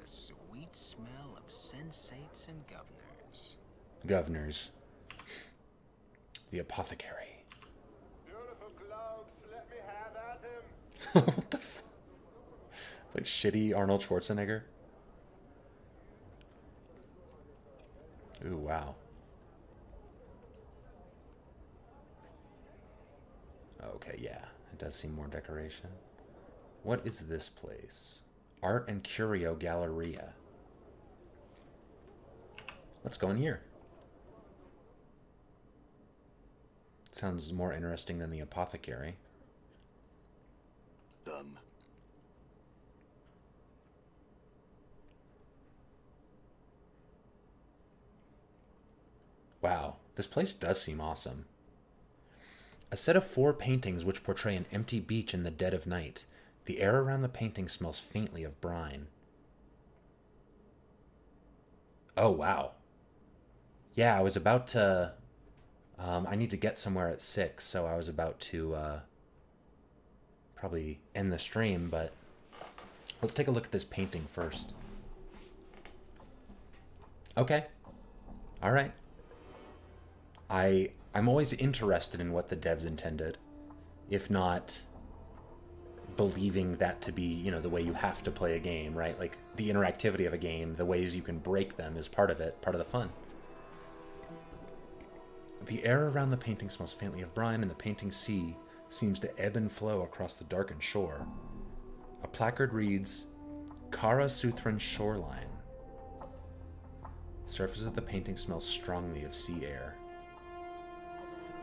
sweet smell of sensates and governors. Governors. The apothecary. Beautiful cloaks, let me have at him. What the fuck? Like shitty Arnold Schwarzenegger. Ooh, wow. Okay, yeah. It does seem more decoration. What is this place? Art and Curio Galleria. Let's go in here. Sounds more interesting than the apothecary. Done. Wow, this place does seem awesome. A set of 4 paintings which portray an empty beach in the dead of night. The air around the painting smells faintly of brine. Oh, wow. Yeah, I was about to... I need to get somewhere at 6, so I was about to probably end the stream, but let's take a look at this painting first. Okay. All right. I'm always interested in what the devs intended, if not believing that to be, you know, the way you have to play a game, right? Like the interactivity of a game, the ways you can break them is part of it, part of the fun. The air around the painting smells faintly of brine, and the painting sea seems to ebb and flow across the darkened shore. A placard reads, Kara Suthran Shoreline. The surface of the painting smells strongly of sea air.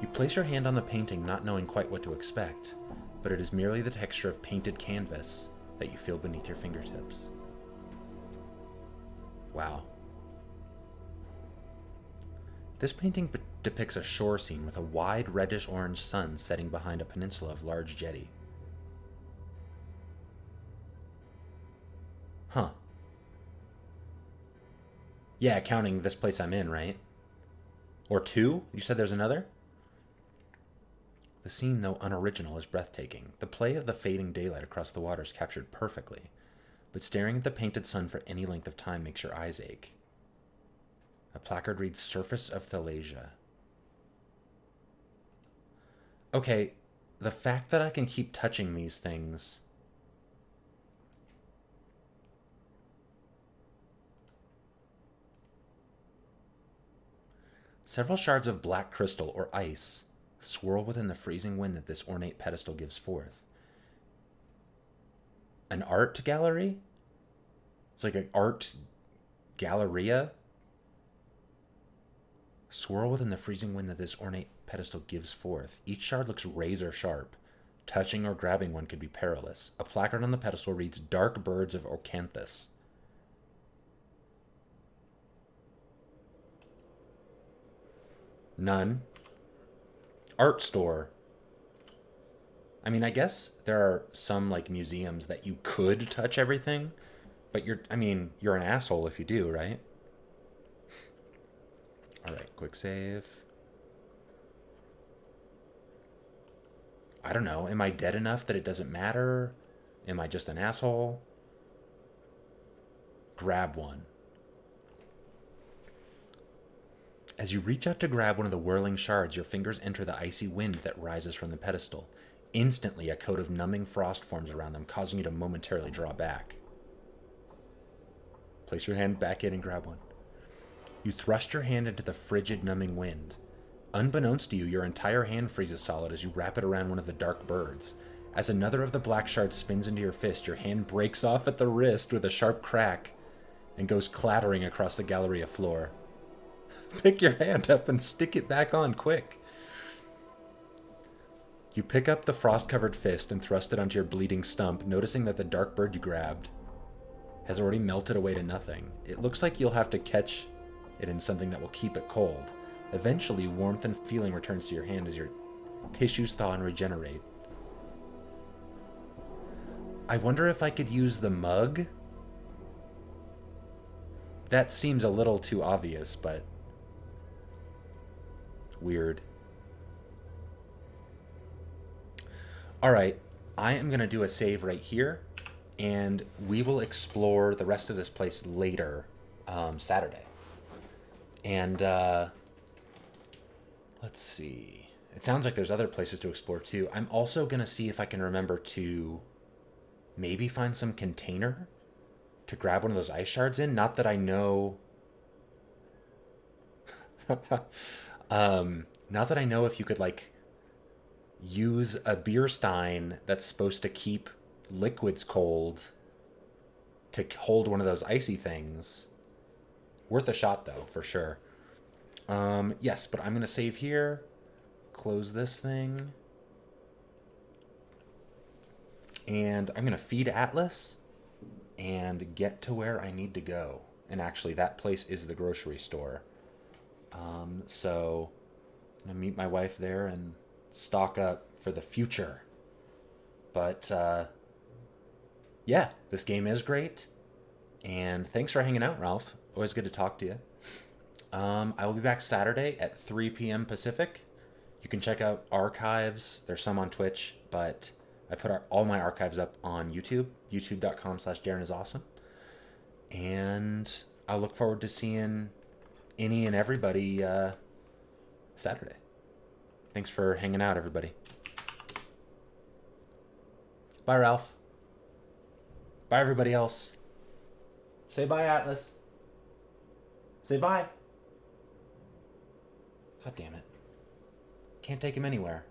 You place your hand on the painting not knowing quite what to expect, but it is merely the texture of painted canvas that you feel beneath your fingertips. Wow. This painting depicts a shore scene with a wide reddish-orange sun setting behind a peninsula of large jetty. Huh. Yeah, counting this place I'm in, right? Or 2? You said there's another? The scene, though unoriginal, is breathtaking. The play of the fading daylight across the water is captured perfectly, but staring at the painted sun for any length of time makes your eyes ache. A placard reads, Surface of Thalasia. Okay, the fact that I can keep touching these things... Several shards of black crystal or ice swirl within the freezing wind that this ornate pedestal gives forth. An art gallery? It's like an art galleria? Swirl within the freezing wind that this ornate pedestal gives forth. Each shard looks razor sharp. Touching or grabbing one could be perilous. A placard on the pedestal reads, Dark Birds of Ocanthus. None. Art store. I mean, I guess there are some, like, museums that you could touch everything, but you're an asshole if you do, right? Alright, quick save. I don't know. Am I dead enough that it doesn't matter? Am I just an asshole? Grab one. As you reach out to grab one of the whirling shards, your fingers enter the icy wind that rises from the pedestal. Instantly, a coat of numbing frost forms around them, causing you to momentarily draw back. Place your hand back in and grab one. You thrust your hand into the frigid, numbing wind. Unbeknownst to you, your entire hand freezes solid as you wrap it around one of the dark birds. As another of the black shards spins into your fist, your hand breaks off at the wrist with a sharp crack and goes clattering across the Galleria floor. Pick your hand up and stick it back on, quick. You pick up the frost-covered fist and thrust it onto your bleeding stump, noticing that the dark bird you grabbed has already melted away to nothing. It looks like you'll have to catch it in something that will keep it cold. Eventually, warmth and feeling returns to your hand as your tissues thaw and regenerate. I wonder if I could use the mug? That seems a little too obvious, but... weird. Alright, I am going to do a save right here, and we will explore the rest of this place later, Saturday. And, let's see. It sounds like there's other places to explore, too. I'm also going to see if I can remember to maybe find some container to grab one of those ice shards in. Not that I know... not that I know if you could, like, use a beer stein that's supposed to keep liquids cold to hold one of those icy things. Worth a shot, though, for sure. Yes, but I'm going to save here. Close this thing. And I'm going to feed Atlas and get to where I need to go. And actually, that place is the grocery store. So I'm going to meet my wife there and stock up for the future. But, yeah, this game is great. And thanks for hanging out, Ralph. Always good to talk to you. I will be back Saturday at 3 p.m. Pacific. You can check out archives. There's some on Twitch, but I put all my archives up on YouTube, youtube.com/DarinIsAwesome. And I look forward to seeing any and everybody Saturday. Thanks for hanging out, everybody. Bye, Ralph. Bye, everybody else. Say bye, Atlas. Say bye. God damn it. Can't take him anywhere.